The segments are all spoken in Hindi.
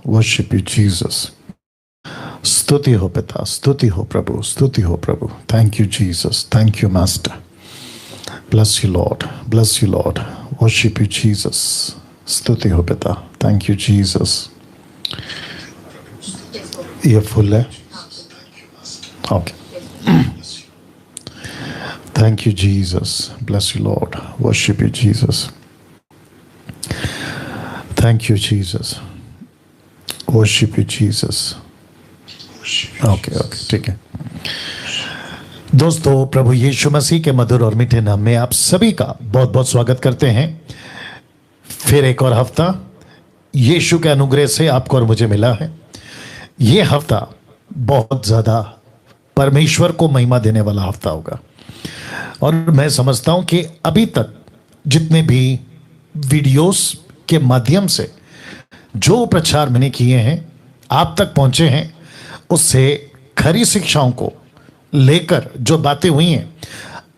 Worship you Jesus. स्तुति हो पिता, स्तुति हो प्रभु, स्तुति हो प्रभु। Thank you Jesus, thank you master. Bless you Lord, bless you Lord. Worship you Jesus. स्तुति हो पिता। Thank you Jesus. ये फुल है, okay. Thank you Jesus, bless you Lord. Worship you Jesus. Thank you Jesus, worship you Jesus. Okay okay, ठीक है। दोस्तों, प्रभु यीशु मसीह के मधुर और मीठे नाम में आप सभी का बहुत बहुत स्वागत करते हैं। फिर एक और हफ्ता यीशु के अनुग्रह से आपको और मुझे मिला है। ये हफ्ता बहुत ज़्यादा परमेश्वर को महिमा देने वाला हफ्ता होगा। और मैं समझता हूं कि अभी तक जितने भी वीडियोस के माध्यम से जो प्रचार मैंने किए हैं, आप तक पहुंचे हैं, उससे खरी शिक्षाओं को लेकर जो बातें हुई हैं,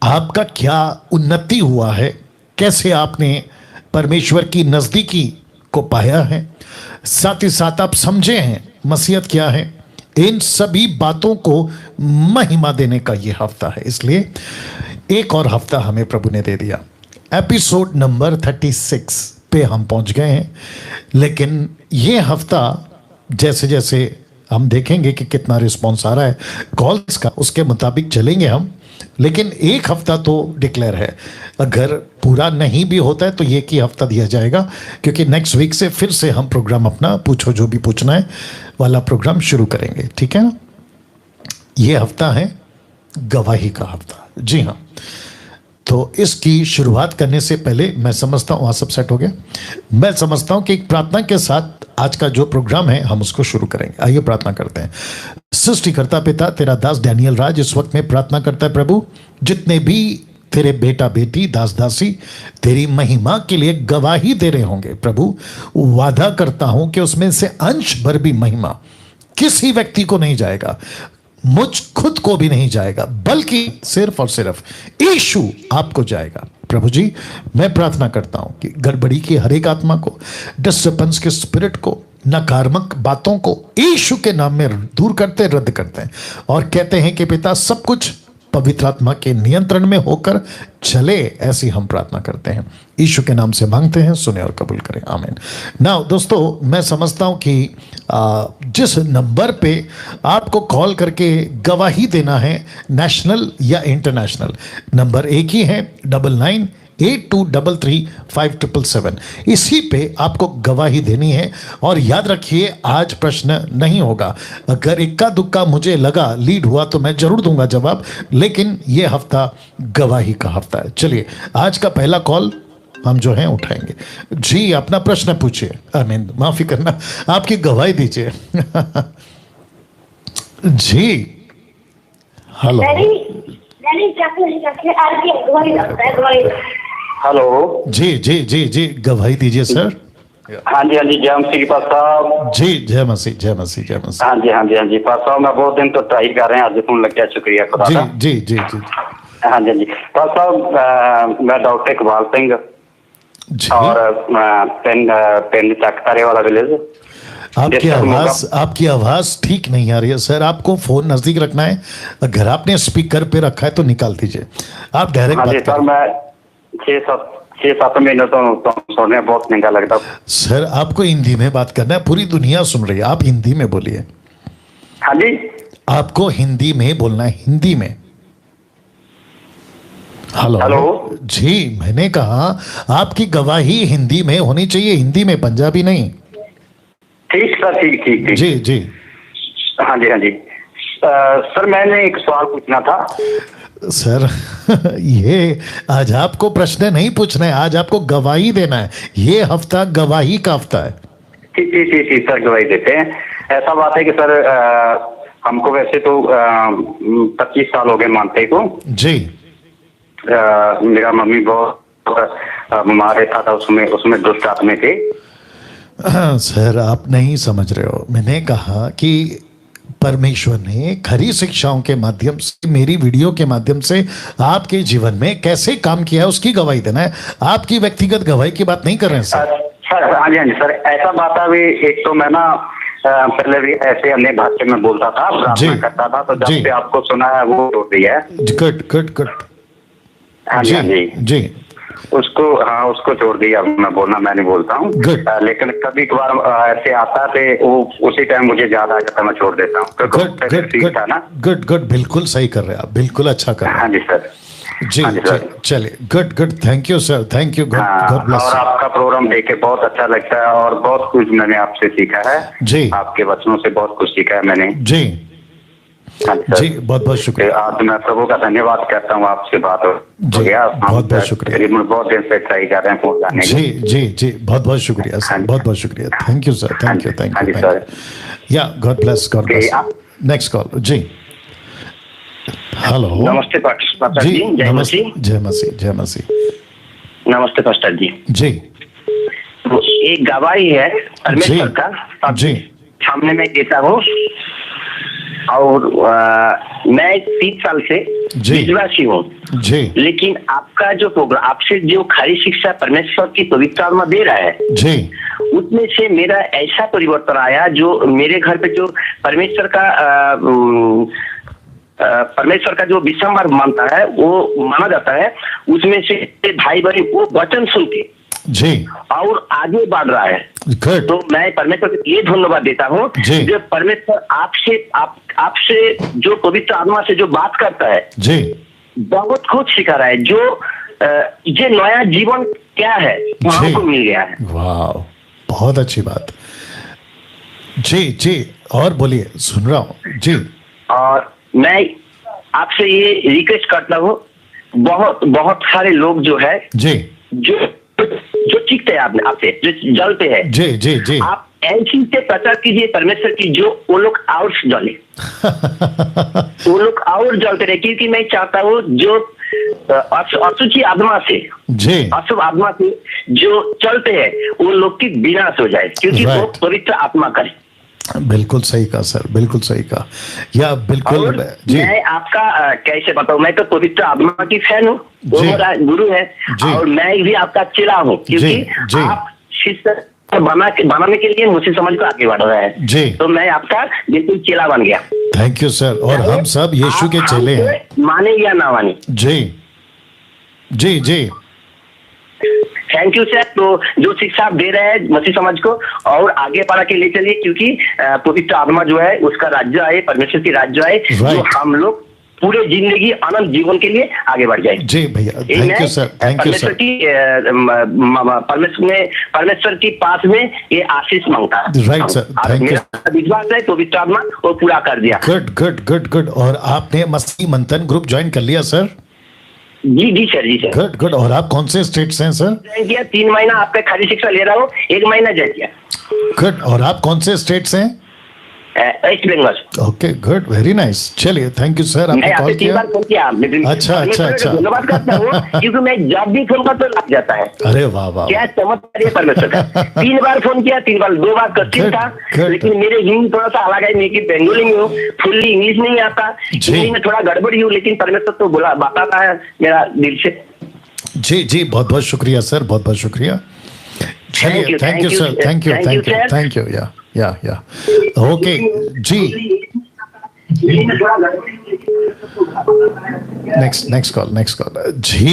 आपका क्या उन्नति हुआ है, कैसे आपने परमेश्वर की नज़दीकी को पाया है, साथ ही साथ आप समझे हैं मसीहत क्या है, इन सभी बातों को महिमा देने का ये हफ्ता है। इसलिए एक और हफ्ता हमें प्रभु ने दे दिया। एपिसोड नंबर 36 पे हम पहुंच गए हैं। लेकिन ये हफ्ता जैसे जैसे हम देखेंगे कि कितना रिस्पॉन्स आ रहा है कॉल्स का, उसके मुताबिक चलेंगे हम। लेकिन एक हफ्ता तो डिक्लेयर है। अगर पूरा नहीं भी होता है तो ये की हफ्ता दिया जाएगा, क्योंकि नेक्स्ट वीक से फिर से हम प्रोग्राम अपना पूछो जो भी पूछना है वाला प्रोग्राम शुरू करेंगे। ठीक है ना? ये हफ्ता है गवाही का हफ्ता। जी हाँ। तो इसकी शुरुआत करने से पहले मैं समझता हूँ, वहाँ सब सेट हो गया। मैं समझता हूँ कि एक प्रार्थना के साथ आज का जो प्रोग्राम है हम उसको शुरू करेंगे। आइए प्रार्थना करते हैं। सृष्टिकर्ता पिता, तेरा दास डैनियल राज इस वक्त में प्रार्थना करता है प्रभु, जितने भी तेरे बेटा बेटी दास दासी तेरी महिमा के लिए गवाही दे रहे होंगे प्रभु, वादा करता हूं कि उसमें से अंश भर भी महिमा किसी व्यक्ति को नहीं जाएगा, मुझ खुद को भी नहीं जाएगा, बल्कि सिर्फ और सिर्फ यीशु आपको जाएगा। प्रभु जी, मैं प्रार्थना करता हूं कि गड़बड़ी की हर एक आत्मा को, डिस्टर्बेंस के स्पिरिट को, नकारात्मक बातों को यीशु के नाम में दूर करते, रद्द करते हैं और कहते हैं कि पिता सब कुछ पवित्र आत्मा के नियंत्रण में होकर चले। ऐसी हम प्रार्थना करते हैं, यीशु के नाम से मांगते हैं, सुने और कबूल करें, आमीन। नाउ दोस्तों, मैं समझता हूं कि जिस नंबर पे आपको कॉल करके गवाही देना है, नेशनल या इंटरनेशनल, नंबर एक ही है 9982335777। इसी पे आपको गवाही देनी है। और याद रखिए, आज प्रश्न नहीं होगा। अगर इक्का दुक्का मुझे लगा लीड हुआ तो मैं जरूर दूंगा जवाब, लेकिन यह हफ्ता गवाही का हफ्ता है। चलिए, आज का पहला कॉल हम जो है उठाएंगे। जी, अपना प्रश्न पूछिए। आमीन, माफी करना, आपकी गवाही दीजिए। जी, हेलो। हेलो। जी जी जी जी, गवाही दीजिए सर। हाँ जी, हाँ जी, जय मसीह पास साहब। जी, जय मसीह, जय मसीह, जय मसीह। हाँ जी, हाँ जी, हाँ जी पास साहब, मैं बहुत दिन तो ट्राई कर रहे हैं, आज फोन लग गया, शुक्रिया खुदा जी का। जी जी जी। हाँ जी, हाँ जी पास साहब, मैं डॉक्टर इकबाल सिंह और पिंड चकतारे वाला विलेज। आपकी आवाज ठीक नहीं आ रही है सर, आपको फोन नजदीक रखना है। अगर आपने स्पीकर पे रखा है तो निकाल दीजिए, आप डायरेक्ट बात करें। सर, मैं 6-7 महीने तो सुनने बहुत महंगा लगता। सर, आपको हिंदी में बात करना है, पूरी दुनिया सुन रही है, आप हिंदी में बोलिए। हाँ जी, आपको हिंदी में बोलना है, हिंदी में। Hello hello. जी, मैंने कहा आपकी गवाही हिंदी में होनी चाहिए, हिंदी में, पंजाबी नहीं। ठीक सर, ठीक ठीक ठीक। जी जी। हाँ जी, हाँ जी। सर, मैंने एक सवाल पूछना था। सर, ये आज आपको प्रश्न नहीं पूछना है, आज आपको गवाही देना है। ये हफ्ता गवाही का हफ्ता है। ठीक ठीक ठीक ठीक सर, गवाही देते हैं। ऐसा बात है कि सर, हमको वैसे तो 25 साल हो गए मानते को जी। मेरा मम्मी बहुत बीमार रहता था, उसमें दुष्ट आत्मे थे। सर, आप नहीं समझ रहे हो। मैंने कहा कि परमेश्वर ने खरी शिक्षाओं के माध्यम से, मेरी वीडियो के माध्यम से आपके जीवन में कैसे काम किया है उसकी गवाही देना है। आपकी व्यक्तिगत गवाही की बात नहीं कर रहे हैं सर। सर, हाँ जी, हाँ जी सर, ऐसा बात है। एक तो मैं ना पहले भी ऐसे अन्य भाषा में बोलता था, प्रार्थना करता था, तो जब से आपको सुना है वो छोड़ दिया है। Good good good. हाँ जी, हाँ जी जी। उसको छोड़ दिया, मैं बोलना मैं नहीं बोलता हूँ। लेकिन कभी कभार ऐसे आता है वो उसी टाइम मुझे याद आ जाता, मैं छोड़ देता हूँ। गुड गुड, बिल्कुल सही कर रहे हैं आप, बिल्कुल अच्छा कर रहे हैं। हाँ जी सर। जी चलिए, good good, thank you sir, thank you, God bless. और आपका प्रोग्राम देख के बहुत अच्छा लगता है और बहुत कुछ मैंने आपसे सीखा है जी, आपके वचनों से बहुत कुछ सीखा है मैंने जी। जी बहुत बहुत शुक्रिया। आज मैं प्रभु का धन्यवाद करता हूँ, आपसे बात हो गया। बहुत बहुत शुक्रिया। बहुत दिन से ट्राई कर रहे हैं फोन करने की। जी जी जी, बहुत बहुत शुक्रिया सर, बहुत बहुत शुक्रिया। Thank you sir, thank you, thank you, thank you. या God bless, God bless. Next call. जी हेलो। नमस्ते पास्टर जी। जय मसीह, जय मसीह, जय मसीह। नमस्ते पास्टर जी। जी एक गवाही है परमेश्वर का जी, सामने में देता हूँ। और मैं 30 साल से विश्वासी हूँ जी, लेकिन आपका जो प्रोग्राम, आपसे जो खरी शिक्षा परमेश्वर की पवित्र आत्मा दे रहा है जी, उसमें से मेरा ऐसा परिवर्तन आया, जो मेरे घर पे जो परमेश्वर का जो विश्वास मानता है, वो माना जाता है, उसमें से भाई बहन वो वचन सुन के जी और आगे बढ़ रहा है। तो मैं परमेश्वर को ये धन्यवाद देता हूँ जो परमेश्वर आपसे जो पवित्र आत्मा से जो बात करता है जी, बहुत कुछ सिखा रहा है। जो ये नया जीवन क्या है हमको मिल गया है। वाह, बहुत अच्छी बात। जी जी, और बोलिए, सुन रहा हूँ जी। और मैं आपसे ये रिक्वेस्ट करता हूँ, बहुत सारे लोग जो है जी, जो चीखते हैं आपसे, जो जलते हैं, जी जी जी, आप ऐसी से प्रचार कीजिए परमेश्वर की, जो वो लोग और जले वो लोग और जलते रहे। क्योंकि मैं चाहता हूँ जो अशुचि आत्मा से, अशुभ आत्मा से जो चलते हैं, वो लोग की विनाश हो जाए, क्योंकि वो पवित्र आत्मा करे। बिल्कुल सही कहा सर, बिल्कुल सही कहा। या बिल्कुल जी। मैं आपका कैसे बताऊं, मैं तो पवित्र आत्मा की फैन हूँ, वो मेरा गुरु है और मैं भी आपका चेला हूँ, क्योंकि आप शिष्य बनाने के लिए मुझे समझ को आगे बढ़ रहा है जी। तो मैं आपका बिल्कुल चेला बन गया। Thank you sir. और हम सब यीशु के चेले हैं, माने या ना माने। जी जी जी, थैंक यू सर। तो जो शिक्षा आप दे रहे हैं मसीह समाज को और आगे बढ़ा के ले चलिए, क्योंकि पवित्र आत्मा जो है उसका राज्य आए, परमेश्वर की राज्य आए, जो हम लोग पूरे जिंदगी अनंत जीवन के लिए आगे बढ़ जाए। जी भैया, thank you sir, thank you sir. परमेश्वर की पास में ये आशीष मांगता है। Right sir, thank you. मेरा विश्वास है पवित्र आत्मा वो पूरा कर दिया। Good good good good. और आपने मसीह मंथन ग्रुप ज्वाइन कर लिया सर? जी सर, जी सर। Good good. और आप कौन से स्टेट से हैं सर? ज्वाइन किया, 3 महीना आपका खाली शिक्षा ले रहा हूँ, 1 महीना ज्वाइन किया। गुड। और आप कौन से स्टेट से हैं? West Bengal. Okay, good, very nice. चलिए, थैंक यू सर, आपने कॉल किया। अच्छा अच्छा अच्छा, धन्यवाद करता हूँ, क्योंकि मैं जब भी फोन करता हूँ लग जाता है। अरे वाह वाह, क्या चमत्कार है परमेश्वर का। 3 बार फोन किया, 3 बार, 2 बार कश्मीर था, लेकिन मेरे हिंदी थोड़ा सा अलग है, मैं बंगाली में हूँ, फुल्ली इंग्लिश नहीं आता, हिंदी में थोड़ा गड़बड़ी हूँ, लेकिन परमेश्वर तो बोला बताता है मेरा दिल से। जी जी, बहुत बहुत शुक्रिया सर, बहुत बहुत शुक्रिया। चलिए, thank you sir, thank you, thank you, thank you. या ओके जी। नेक्स्ट कॉल जी।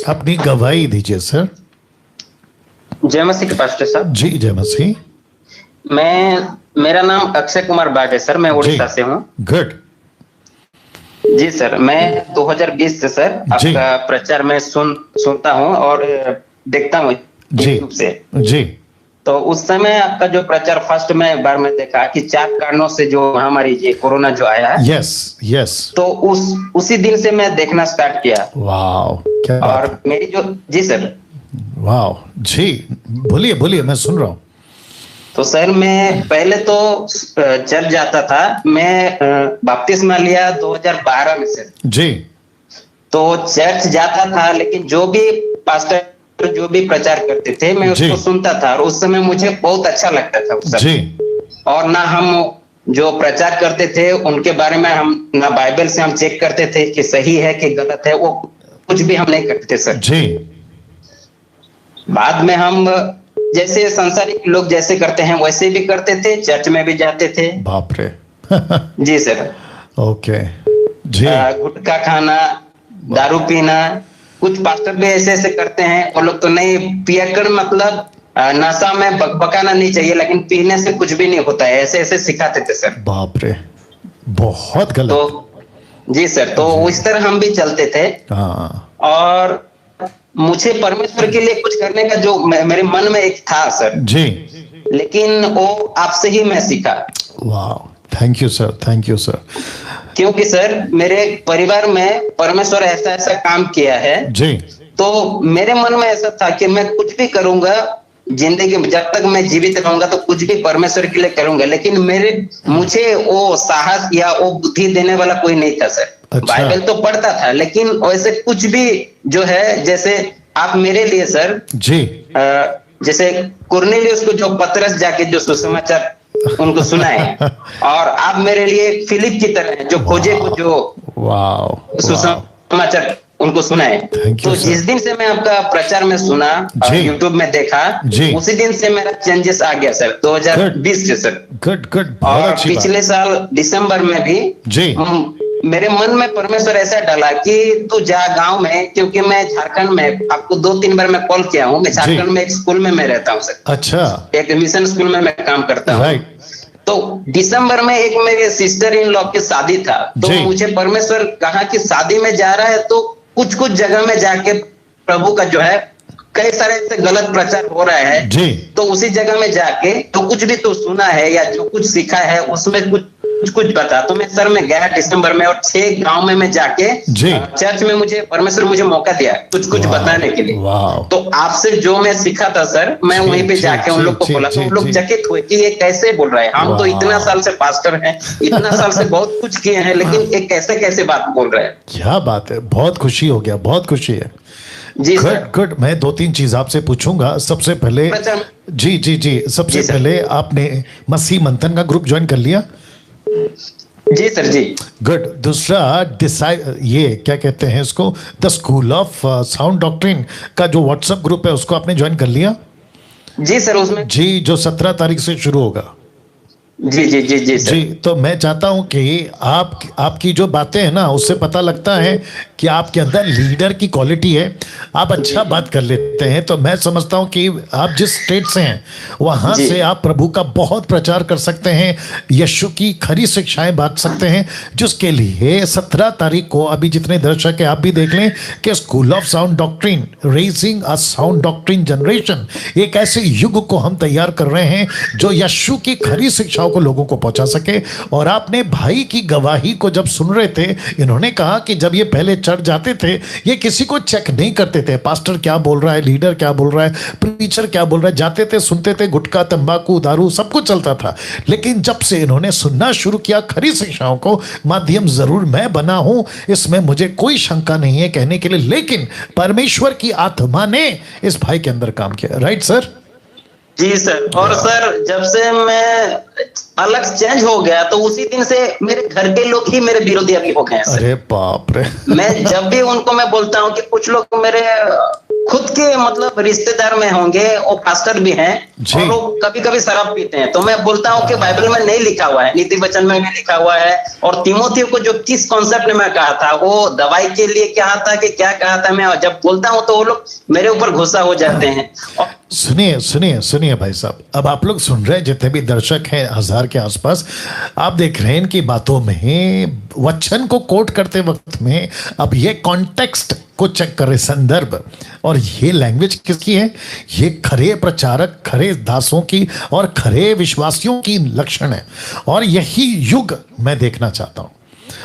अपनी गवाही दीजिए सर। जय मसीह के पास्टर साहब। जी जय मसीह। मेरा नाम अक्षय कुमार बाग है सर, मैं उड़ीसा से हूँ। गुड जी सर, मैं 2020 से सर आपका प्रचार में सुनता हूँ और देखता हूँ यूट्यूब से जी। तो उस समय आपका जो प्रचार फर्स्ट में बार में देखा कि 4 कारणों से जो महामारी ये कोरोना जो आया है, यस, तो उसी दिन से मैं देखना स्टार्ट किया। वाह, क्या और मेरी जो जी सर, वाह जी, बोलिए, मैं सुन रहा हूँ। तो सर मैं पहले तो चल जाता था, मैं बपतिस्मा लिया 2012 में सर जी। तो चर्च जाता था, लेकिन जो भी पास्टर जो भी प्रचार करते थे मैं उसको सुनता था और उस समय मुझे बहुत अच्छा लगता था सर जी। और ना हम जो प्रचार करते थे उनके बारे में हम ना बाइबल से हम चेक करते थे कि सही है कि गलत है, वो कुछ भी हम नहीं करते थे सर जी। बाद में हम जैसे संसारिक लोग जैसे करते हैं वैसे भी करते थे, चर्च में भी जाते थे। बाप रे। जी सर। ओके जी। गुटखा खाना, दारू पीना, कुछ पास्टर भी ऐसे ऐसे करते हैं। वो लोग तो नहीं पियकर मतलब नशा में बकबकाना नहीं चाहिए, लेकिन पीने से कुछ भी नहीं होता है, ऐसे ऐसे सिखाते थे सर। बाप रे, बहुत गलत। तो जी सर, तो इस तरह हम भी चलते थे। और मुझे परमेश्वर के लिए कुछ करने का जो मेरे मन में एक था सर जी, लेकिन वो आपसे ही मैं सीखा। वाह, thank you sir, thank you sir. क्योंकि सर मेरे परिवार में परमेश्वर ऐसा ऐसा काम किया है जी, तो मेरे मन में ऐसा था कि मैं कुछ भी करूंगा जिंदगी में, जब तक मैं जीवित रहूंगा तो कुछ भी परमेश्वर के लिए करूंगा। लेकिन मुझे वो साहस या वो बुद्धि देने वाला कोई नहीं था सर। अच्छा। बाइबल तो पढ़ता था लेकिन वैसे कुछ भी जो है, जैसे आप मेरे लिए सर जी, जैसे कुरनेलियुस को जो पतरस जाके जो सुसमाचार उनको सुनाए, और आप मेरे लिए फिलिप की तरह है जो खोजे को जो सुसमाचार उनको सुनाए। तो जिस दिन से मैं आपका प्रचार में सुना, यूट्यूब में देखा, उसी दिन से मेरा चेंजेस आ गया सर, 2020 से सर। गुड। और पिछले साल दिसंबर में भी मेरे मन में परमेश्वर ऐसा डाला कि तू जा गांव में, क्योंकि मैं झारखंड में आपको 2-3 बार मैं कॉल किया हूँ। मैं झारखंड में एक स्कूल में मैं रहता हूँ सर। अच्छा। एक मिशन स्कूल में मैं काम करता हूँ। तो दिसंबर में एक मेरे सिस्टर इन लॉ की शादी था, तो मुझे परमेश्वर कहा कि शादी में जा रहा है तो कुछ कुछ जगह में जाके प्रभु का जो है कई सारे ऐसे गलत प्रचार हो रहा है जी। तो उसी जगह में जाके तो कुछ भी तो सुना है या जो कुछ सीखा है उसमें कुछ बता। तो मैं सर में गया दिसंबर में, और 6 गांव में मैं जाके चर्च में मुझे परमेश्वर मुझे मौका दिया कुछ बताने के लिए। तो आपसे जो मैं सीखा था सर, मैं वहीं पे जाके उन लोग को बोला, तो उन लोग चकित हुए कि ये कैसे बोल रहे हैं, हम तो इतना साल से पास्टर हैं, इतना साल से बहुत कुछ किए हैं, लेकिन ये कैसे बात बोल रहे हैं। क्या बात है, बहुत खुशी हो गया, बहुत खुशी है जी। गुड। मैं 2-3 चीज आपसे पूछूंगा। सबसे पहले जी, सबसे पहले आपने मसीह मंथन का ग्रुप ज्वाइन कर लिया? जी सर जी। गुड। दूसरा, ये क्या कहते हैं इसको, the school of sound doctrine का जो व्हाट्सएप ग्रुप है उसको आपने ज्वाइन कर लिया? जी सर, उसमें जी, जो 17 तारीख से शुरू होगा। जी सर। जी, तो मैं चाहता हूं कि आपकी जो बातें हैं ना, उससे पता लगता है कि आपके अंदर लीडर की क्वालिटी है, आप अच्छा बात कर लेते हैं। तो मैं समझता हूं कि आप जिस स्टेट से हैं वहां से आप प्रभु का बहुत प्रचार कर सकते हैं, यीशु की खरी शिक्षाएं बांट सकते हैं, जिसके लिए 17 तारीख को अभी जितने दर्शक है आप भी देख लें कि school of sound doctrine, raising a sound doctrine generation, एक ऐसे युग को हम तैयार कर रहे हैं जो यीशु की खरी शिक्षाओं को लोगों को पहुंचा सके। और आपने भाई की गवाही को जब सुन रहे थे, इन्होंने कहा कि जब ये पहले चढ़ जाते थे ये किसी को चेक नहीं करते थे, पास्टर क्या बोल रहा है, लीडर क्या बोल रहा है, प्रीचर क्या बोल रहा है, जाते थे, सुनते थे, गुटखा, तंबाकू, दारू सब कुछ चलता था। लेकिन जब से इन्होंने सुनना शुरू किया खरी शिक्षाओं को, माध्यम जरूर मैं बना हूं, इसमें मुझे कोई शंका नहीं है कहने के लिए, लेकिन परमेश्वर की आत्मा ने इस भाई के अंदर काम किया। Right sir? जी सर। और सर जब से मैं अलग चेंज हो गया तो उसी दिन से मेरे घर के लोग ही मेरे विरोधी अभी हो गए हैं। अरे बाप रे। मैं जब भी उनको मैं बोलता हूँ कि कुछ लोग मेरे खुद के मतलब रिश्तेदार में होंगे, वो पास्टर भी हैं और वो कभी कभी शराब पीते हैं, तो मैं बोलता हूँ कि बाइबल में नहीं लिखा हुआ है, नीति वचन में भी लिखा हुआ है। और तिमोथियो को जो किस कॉन्सेप्ट में मैं कहा था, वो दवाई के लिए कहा था कि क्या कहा था, मैं जब बोलता हूँ तो वो लोग मेरे ऊपर गुस्सा हो जाते हैं। सुनिए भाई साहब, अब आप लोग सुन रहे हैं, जितने भी दर्शक हैं 1000 के आसपास, आप देख रहे हैं इनकी बातों में, वचन को कोट करते वक्त में अब ये कॉन्टेक्स्ट को चेक कर रहे, संदर्भ, और ये लैंग्वेज किसकी है? ये खरे प्रचारक, खरे दासों की और खरे विश्वासियों की लक्षण है। और यही युग मैं देखना चाहता हूं,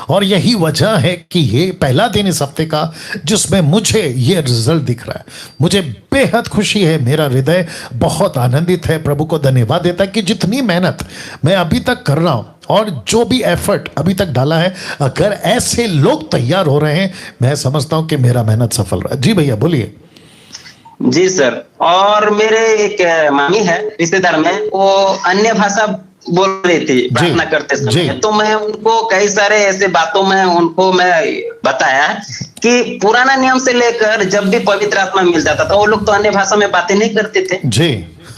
और यही वजह है कि ये पहला दिन इस हफ्ते का जिसमें मुझे ये रिजल्ट दिख रहा है, मुझे बेहद खुशी है, मेरा हृदय बहुत आनंदित है, प्रभु को धन्यवाद देता है कि जितनी मेहनत मैं अभी तक कर रहा हूं और जो भी एफर्ट अभी तक डाला है, अगर ऐसे लोग तैयार हो रहे हैं, मैं समझता हूं कि मेरा मेहनत सफल रहा। जी भैया बोलिए। जी सर। और मेरे एक मामी है रिश्तेदार में, वो अन्य भाषा बोल रही थी प्रार्थना करते समय, तो मैं उनको कई सारे ऐसे बातों में उनको मैं बताया कि पुराना नियम से लेकर जब भी पवित्र आत्मा मिल जाता था, वो लोग तो अन्य भाषा में बातें नहीं करते थे जी।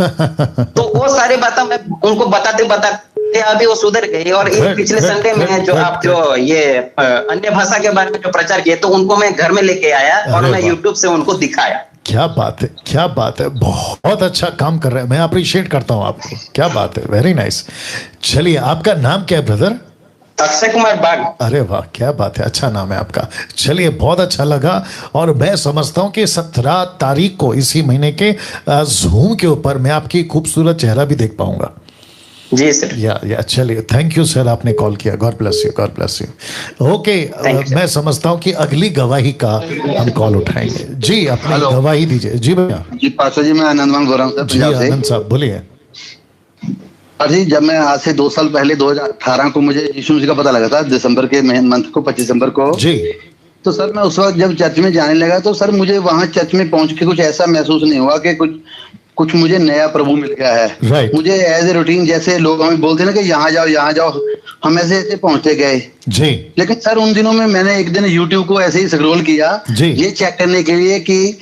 तो वो सारी बातें मैं उनको बताते बताते अभी वो सुधर गई। और एक पिछले संडे में जो आप जो ये अन्य भाषा के बारे में जो प्रचार किए, तो उनको मैं घर में लेके आया और मैं यूट्यूब से उनको दिखाया। क्या बात है, क्या बात है, बहुत अच्छा काम कर रहे हैं, मैं अप्रिशिएट करता हूं आपको, क्या बात है, वेरी नाइस। चलिए, आपका नाम क्या है ब्रदर? अक्षय कुमार बाग। अरे वाह, क्या बात है, अच्छा नाम है आपका। चलिए, बहुत अच्छा लगा। और मैं समझता हूं कि 17 तारीख को इसी महीने के जूम के ऊपर मैं आपकी खूबसूरत चेहरा भी देख पाऊंगा। जी सर। या चलिए, थैंक यू सर, आपने कॉल किया, God bless you, God bless you. Okay, मैं समझता हूं कि अगली गवाही का हम कॉल उठाएंगे। जी, अपनी गवाही दीजिए। जी भैया। जी पास्टर जी, मैं आनंदमान बोल रहा हूँ सर। जी आनंद साहब, बोलिए। जी, जब मैं आज से 2 साल पहले 2018 को मुझे यीशु मसीह का पता लगा था, दिसंबर के मंथ को, 25 दिसंबर को जी, तो सर मैं उस वक्त जब चर्च में जाने लगा, तो सर मुझे वहां चर्च में पहुंच के कुछ ऐसा महसूस नहीं हुआ कि कुछ मुझे नया प्रभु मिल गया है। right. मुझे एज ए रूटीन, जैसे लोग हमें बोलते ना कि यहाँ जाओ, हम ऐसे ऐसे पहुंचते गए जी। लेकिन सर उन दिनों में मैंने एक दिन यूट्यूब को ऐसे ही स्क्रॉल किया जी, ये चेक करने के लिए कि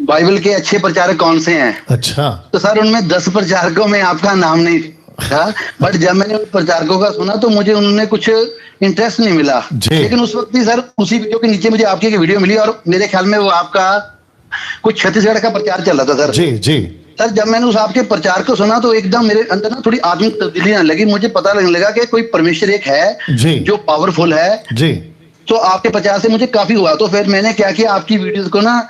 बाइबल के अच्छे प्रचारक कौन से हैं। अच्छा। तो सर उनमें 10 प्रचारकों में आपका नाम नहीं था, बट जब मैंने उन प्रचारकों का सुना तो मुझे उनमें कुछ इंटरेस्ट नहीं मिला। लेकिन उस वक्त ही सर उसी वीडियो के नीचे मुझे आपकी एक वीडियो मिली और मेरे ख्याल में वो आपका कुछ छत्तीसगढ़ का प्रचार चल रहा था सर। जी जी। सर जब मैंने उस आपके प्रचार को सुना तो एकदम मेरे अंदर ना थोड़ी आत्मिक तब्दीली आने लगी। मुझे पता लगने लगा कि कोई परमेश्वर एक है जी, जो पावरफुल है जी। तो आपके प्रचार से मुझे काफी हुआ। तो फिर मैंने क्या किया, आपकी वीडियोस को ना,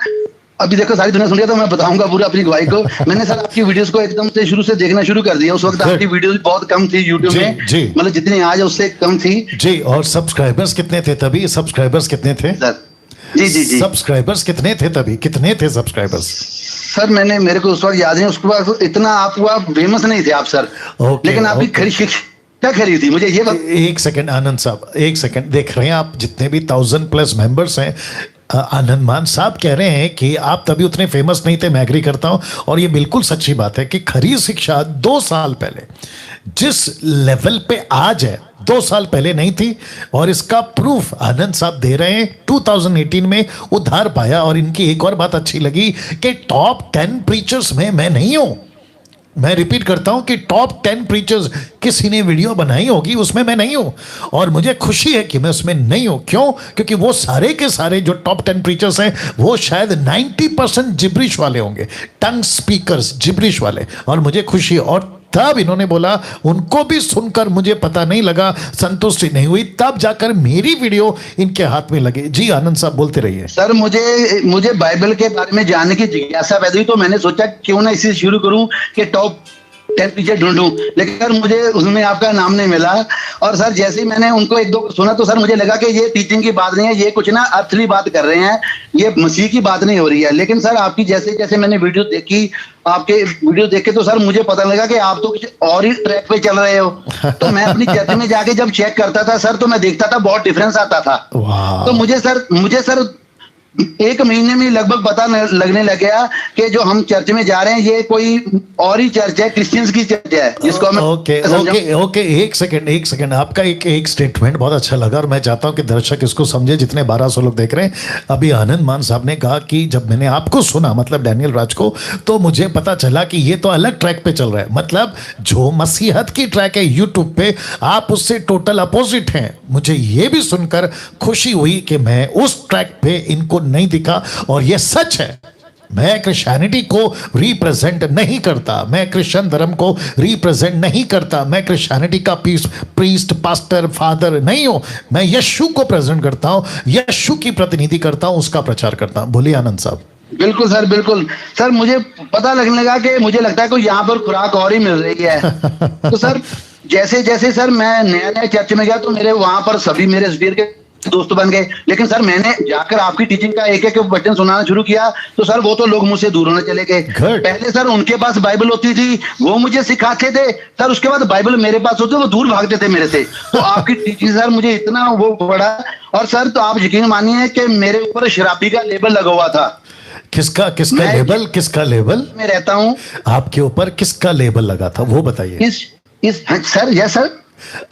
अभी देखो सारी दुनिया सुन रही है तो मैं बताऊंगा पूरा अपनी गवाही को। मैंने सर आपकी वीडियोस को एकदम से शुरू से देखना शुरू कर दिया। उस वक्त आपकी वीडियोस बहुत कम थी यूट्यूब में, मतलब जितनी आज है उससे कम थी जी। और सब्सक्राइबर्स कितने थे तभी? सब्सक्राइबर्स कितने थे सर? जी जी जी। सब्सक्राइबर्स कितने थे तभी? कितने थे सब्सक्राइबर्स? सर मेरे को उस वक्त याद नहीं, उसके बाद इतना आप फेमस नहीं थे आप सर। लेकिन आपकी क्या खरी थी मुझे ये एक सेकंड आनंद साहब, एक सेकंड। देख रहे हैं आप जितने भी 1000+ मेंबर्स हैं, आनंद मान साहब कह रहे हैं कि आप तभी उतने फेमस नहीं थे। मैं एग्री करता हूं और ये बिल्कुल सच्ची बात है कि खरी शिक्षा 2 साल पहले जिस लेवल पे आज है 2 साल पहले नहीं थी। और इसका प्रूफ आनंद साहब दे रहे हैं। 2018 में उद्धार पाया। और इनकी एक और बात अच्छी लगी कि टॉप 10 प्रीचर्स में मैं नहीं हूं। मैं रिपीट करता हूं कि टॉप 10 प्रीचर्स किसी ने वीडियो बनाई होगी उसमें मैं नहीं हूं। और मुझे खुशी है कि मैं उसमें नहीं हूं। क्यों? क्योंकि वो सारे के सारे जो टॉप 10 प्रीचर्स हैं वो शायद 90% जिब्रिश वाले होंगे, टंग स्पीकर्स, जिब्रिश वाले। और मुझे खुशी, और तब इन्होंने बोला, उनको भी सुनकर मुझे पता नहीं लगा, संतुष्टि नहीं हुई, तब जाकर मेरी वीडियो इनके हाथ में लगे। जी आनंद साहब बोलते रहिए। सर मुझे बाइबल के बारे में जानने की जिज्ञासा पैदा हुई तो मैंने सोचा क्यों ना इसी शुरू करूं कि टॉप 10 प्रीचर ढूंढूं। लेकिन सर मुझे उसमें आपका नाम नहीं मिला। और सर जैसे ही मैंने उनको 1-2 सुना तो सर मुझे लगा कि ये टीचिंग की बात नहीं है, ये कुछ ना असली बात कर रहे हैं, ये मसीह की बात नहीं हो रही है। लेकिन सर आपकी जैसे जैसे मैंने वीडियो देखी, आपके वीडियो देखे तो सर मुझे पता लगा कि आप तो कुछ और ही ट्रैक पे चल रहे हो। तो मैं अपनी चर्च में जाके जब चेक करता था सर तो मैं देखता था बहुत डिफरेंस आता था। तो मुझे सर 1 महीने में लगभग पता लगने लग गया कि जो हम चर्च में जा रहे हैं ये कोई और ही चर्च है, क्रिश्चियंस की चर्च है जिसको हम ओके एक सेकंड। आपका एक स्टेटमेंट बहुत अच्छा लगा और मैं चाहता हूं कि दर्शक इसको समझे, जितने 1200 लोग देख रहे हैं। अभी आनंद मान साहब ने कहा कि जब मैंने आपको सुना, मतलब डैनियल राज को, तो मुझे पता चला कि ये तो अलग ट्रैक पे चल रहा है। मतलब जो मसीहत की ट्रैक है यूट्यूब पे, आप उससे टोटल अपोजिट हैं। मुझे ये भी सुनकर खुशी हुई कि मैं उस ट्रैक पे इनको नहीं दिखा। और ये सच है, मैं क्रिश्चियनिटी को रिप्रेजेंट नहीं करता, मैं क्रिश्चियन धर्म को रिप्रेजेंट नहीं करता, मैं क्रिश्चियनिटी का प्रीस्ट, पास्टर, फादर नहीं हूं। मैं यीशु को प्रेजेंट करता हूं, यीशु की प्रतिनिधि करता हूं, उसका प्रचार करता हूं। बोलिए आनंद साहब। बिल्कुल सर, बिल्कुल सर। मुझे पता लगने लगा कि मुझे लगता है कि यहाँ पर खुराक और ही मिल रही है। तो सर जैसे जैसे सर मैं नया चर्च में गया तो मेरे वहां पर सभी मेरे स्पीर के दोस्त बन गए। लेकिन सर मैंने जाकर आपकी टीचिंग का एक वचन सुनाना शुरू किया तो सर वो तो लोग मुझसे दूर होने चले गए। पहले सर उनके पास बाइबल होती थी, वो मुझे सिखाते थे सर, उसके बाद बाइबल मेरे पास होती, वो दूर भागते थे मेरे से। तो आपकी टीचिंग सर मुझे इतना वो पड़ा। और सर तो आप यकीन मानिए कि मेरे ऊपर शराबी का लेबल लगा हुआ था। किसका लेबल मैं रहता हूँ। आपके ऊपर किसका लेबल लगा था वो बताइए। सर यस सर,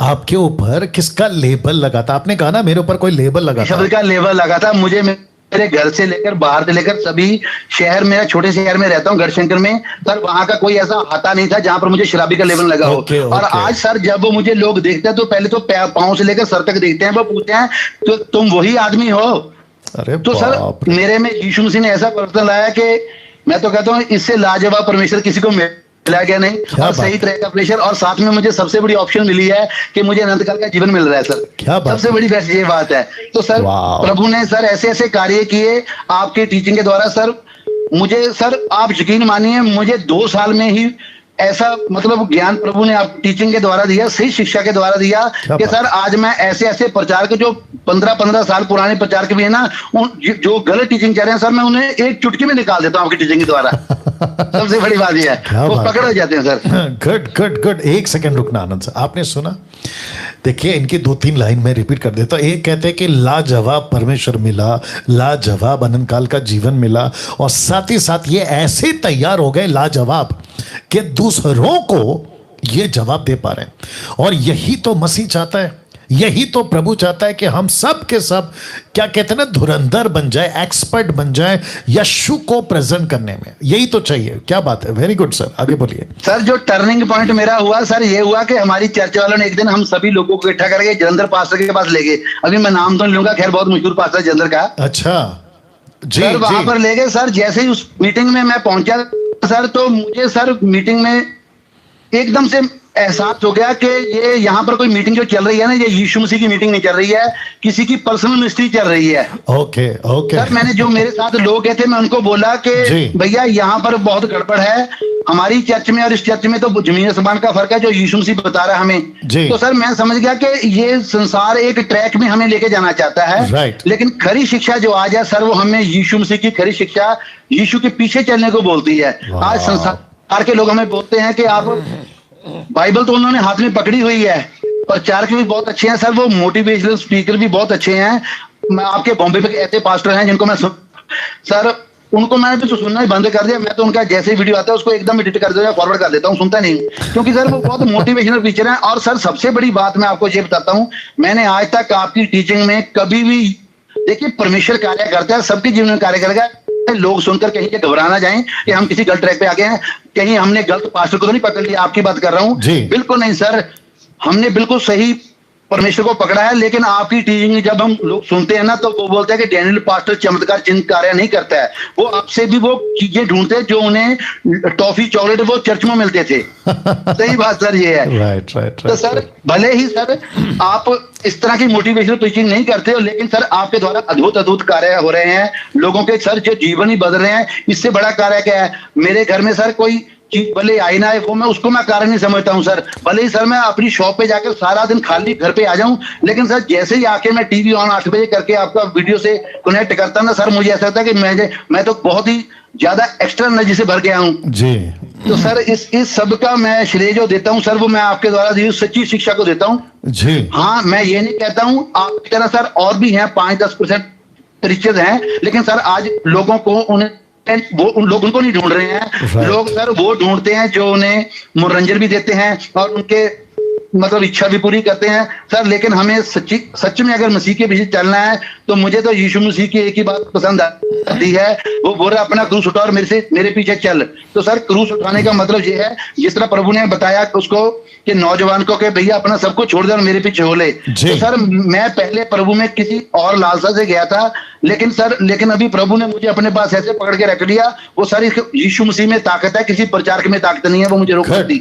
आपके ऊपर किसका लेबल लगा था? आपने कहा ना मेरे ऊपर कोई लेबल लगा था। शब्द का लेबल लगा था। मुझे मेरे घर से लेकर बाहर से लेकर सभी शहर, मेरा छोटे शहर में रहता हूँ गढ़शंकर में सर, वहां का कोई ऐसा हाथा नहीं था जहां पर मुझे शराबी का लेवल लगा हो। और आज सर जब वो मुझे लोग देखते हैं तो पहले तो पांव से लेकर सर तक देखते हैं, वो पूछते हैं तो तुम वही आदमी हो? अरे तो सर मेरे में यीशु मसीह ने ऐसा परिवर्तन लाया कि मैं तो कहता हूँ इससे लाजवाब परमेश्वर किसी को मिला गया नहीं। और सही तरह का प्रेशर, और साथ में मुझे सबसे बड़ी ऑप्शन मिली है कि मुझे अनंत काल का जीवन मिल रहा है सर। सबसे बड़ी बेस्ट ये बात है। तो सर प्रभु ने सर ऐसे ऐसे कार्य किए आपके टीचिंग के द्वारा सर। मुझे सर आप यकीन मानिए, मुझे 2 साल में ही ऐसा मतलब ज्ञान प्रभु ने आप टीचिंग के द्वारा दिया, सही शिक्षा के द्वारा दिया कि सर आज मैं ऐसे ऐसे प्रचार के जो 15-15 साल पुराने प्रचार के भी है ना, जो गलत टीचिंग कर रहे हैं सर, मैं उन्हें एक चुटकी में निकाल देता हूँ आपकी टीचिंग के द्वारा। सबसे बड़ी बात यह है, वो पकड़ हो जाते हैं सर। Good good good. एक सेकंड रुकना आनंद सर, आपने सुना? देखिए इनकी 2-3 लाइन में रिपीट कर देता हूं। एक कहते हैं कि लाजवाब परमेश्वर मिला, लाजवाब अनंत काल का जीवन मिला, और साथ ही साथ ये ऐसे तैयार हो गए लाजवाब कि दूसरों को ये जवाब दे पा रहे हैं। और यही तो मसीह चाहता है, यही तो प्रभु चाहता है कि हम सब के सब क्या कहते हैं ना, धुरंधर बन जाए, एक्सपर्ट बन जाए यीशु को प्रेजेंट करने में। यही तो चाहिए। क्या बात है, वेरी गुड सर, आगे बोलिए। सर जो टर्निंग पॉइंट मेरा हुआ सर, ये हुआ कि हमारी चर्च वालों ने एक दिन हम सभी लोगों को इकट्ठा करके जलंधर पास्टर के पास ले गए। अभी मैं नाम तो नहीं लूंगा, खैर बहुत मशहूर पास्टर जलंधर का। अच्छा जी, सर वहां पर ले गए सर। जैसे ही उस मीटिंग में मैं पहुंचा सर, तो मुझे सर मीटिंग में एकदम से एहसास हो गया कि ये यहाँ पर कोई मीटिंग जो चल रही है ना, ये यीशु मसीह की मीटिंग नहीं चल रही है, किसी की पर्सनल मिनिस्ट्री चल रही है। ओके ओके सर मैंने जो मेरे साथ लोग गए थे, मैं उनको बोला कि भैया यहाँ पर बहुत गड़बड़ है, हमारी चर्च में और इस चर्च में तो जमीन आसमान का फर्क है जो यीशु मसीह बता रहा है हमें। तो सर मैं समझ गया कि ये संसार एक ट्रैक में हमें लेके जाना चाहता है, लेकिन खरी शिक्षा जो आज है सर, वो हमें यीशु मसीह की खरी शिक्षा, यीशु के पीछे चलने को बोलती है। आज संसार के लोग हमें बोलते हैं कि आप, बाइबल तो उन्होंने हाथ में पकड़ी हुई है, प्रचारक भी बहुत अच्छे हैं सर, वो मोटिवेशनल स्पीकर भी बहुत अच्छे हैं। मैं आपके बॉम्बे पे ऐसे पास्टर हैं जिनको मैं सर उनको मैंने तो सुनना ही बंद कर दिया। मैं तो उनका जैसे ही वीडियो आता है उसको एकदम एडिट कर देता हूं, फॉरवर्ड कर देता हूं, सुनता नहीं, क्योंकि सर वो बहुत मोटिवेशनल टीचर हैं। और सर सबसे बड़ी बात मैं आपको ये बताता हूं, मैंने आज तक आपकी टीचिंग में कभी भी, देखिए परमेश्वर कार्य करता है, सबके जीवन में कार्य करेगा। लोग सुनकर कहीं के घबरा ना जाएं कि हम किसी गलत ट्रैक पे आ गए हैं, कहीं हमने गलत पास्टर को तो नहीं पकड़ लिया। आपकी बात कर रहा हूं, बिल्कुल नहीं सर, हमने बिल्कुल सही परमेश्वर को पकड़ा है। लेकिन आपकी टीचिंग जब हम लोग सुनते हैं ना, तो वो बोलते हैं कि डैनियल पास्टर चमत्कार चिन्ह कार्य नहीं करता है, वो आपसे भी वो चीजें ढूंढते हैं जो उन्हें टॉफी चॉकलेट वो चर्च में मिलते थे। सही बात सर ये है। राइट। तो सर भले ही सर आप इस तरह की मोटिवेशनल टीचिंग नहीं करते हो, लेकिन सर आपके द्वारा अद्भुत कार्य हो रहे हैं, लोगों के सर जो जीवन ही बदल रहे हैं। इससे बड़ा कार्य क्या है? मेरे घर में सर कोई चीज भले आई ना, वो मैं उसको मैं कारण नहीं समझता हूँ सर। भले ही सर मैं अपनी शॉप पे जाकर सारा दिन खाली घर पे आ जाऊं, लेकिन सर जैसे ही आके मैं टीवी ऑन 8 बजे करके आपका वीडियो से कनेक्ट करता ना सर, मुझे ऐसा लगता है कि मैं तो बहुत ही ज्यादा एक्स्ट्रा एनर्जी से भर गया हूँ जी। तो सर इस सब का मैं श्रेय जो देता हूँ सर, वो मैं आपके द्वारा दी सच्ची शिक्षा को देता हूँ जी। हाँ, मैं ये नहीं कहता हूँ आपकी तरह सर और भी हैं 5-10% टीचर्स हैं, लेकिन सर आज लोगों को वो उन लोग उनको नहीं ढूंढ रहे हैं। लोग सर वो ढूंढते हैं जो उन्हें मनोरंजन भी देते हैं और उनके मतलब इच्छा भी पूरी करते हैं सर। लेकिन हमें सच में अगर मसीह के पीछे चलना है, तो मुझे तो यीशु मसीह की एक ही बात पसंद आती है, वो बोल रहा है अपना क्रूस उठा और मेरे पीछे चल। तो सर क्रूस उठाने का मतलब ये है, जिस तरह प्रभु ने बताया उसको कि नौजवान को कि भैया अपना सब कुछ छोड़ दे और मेरे पीछे हो ले। तो सर मैं पहले प्रभु में किसी और लालसा से गया था, लेकिन अभी प्रभु ने मुझे अपने पास ऐसे पकड़ के रख लिया। वो सारी यीशु मसीह में ताकत है, किसी प्रचारक में ताकत नहीं है, वो मुझे रोक दी।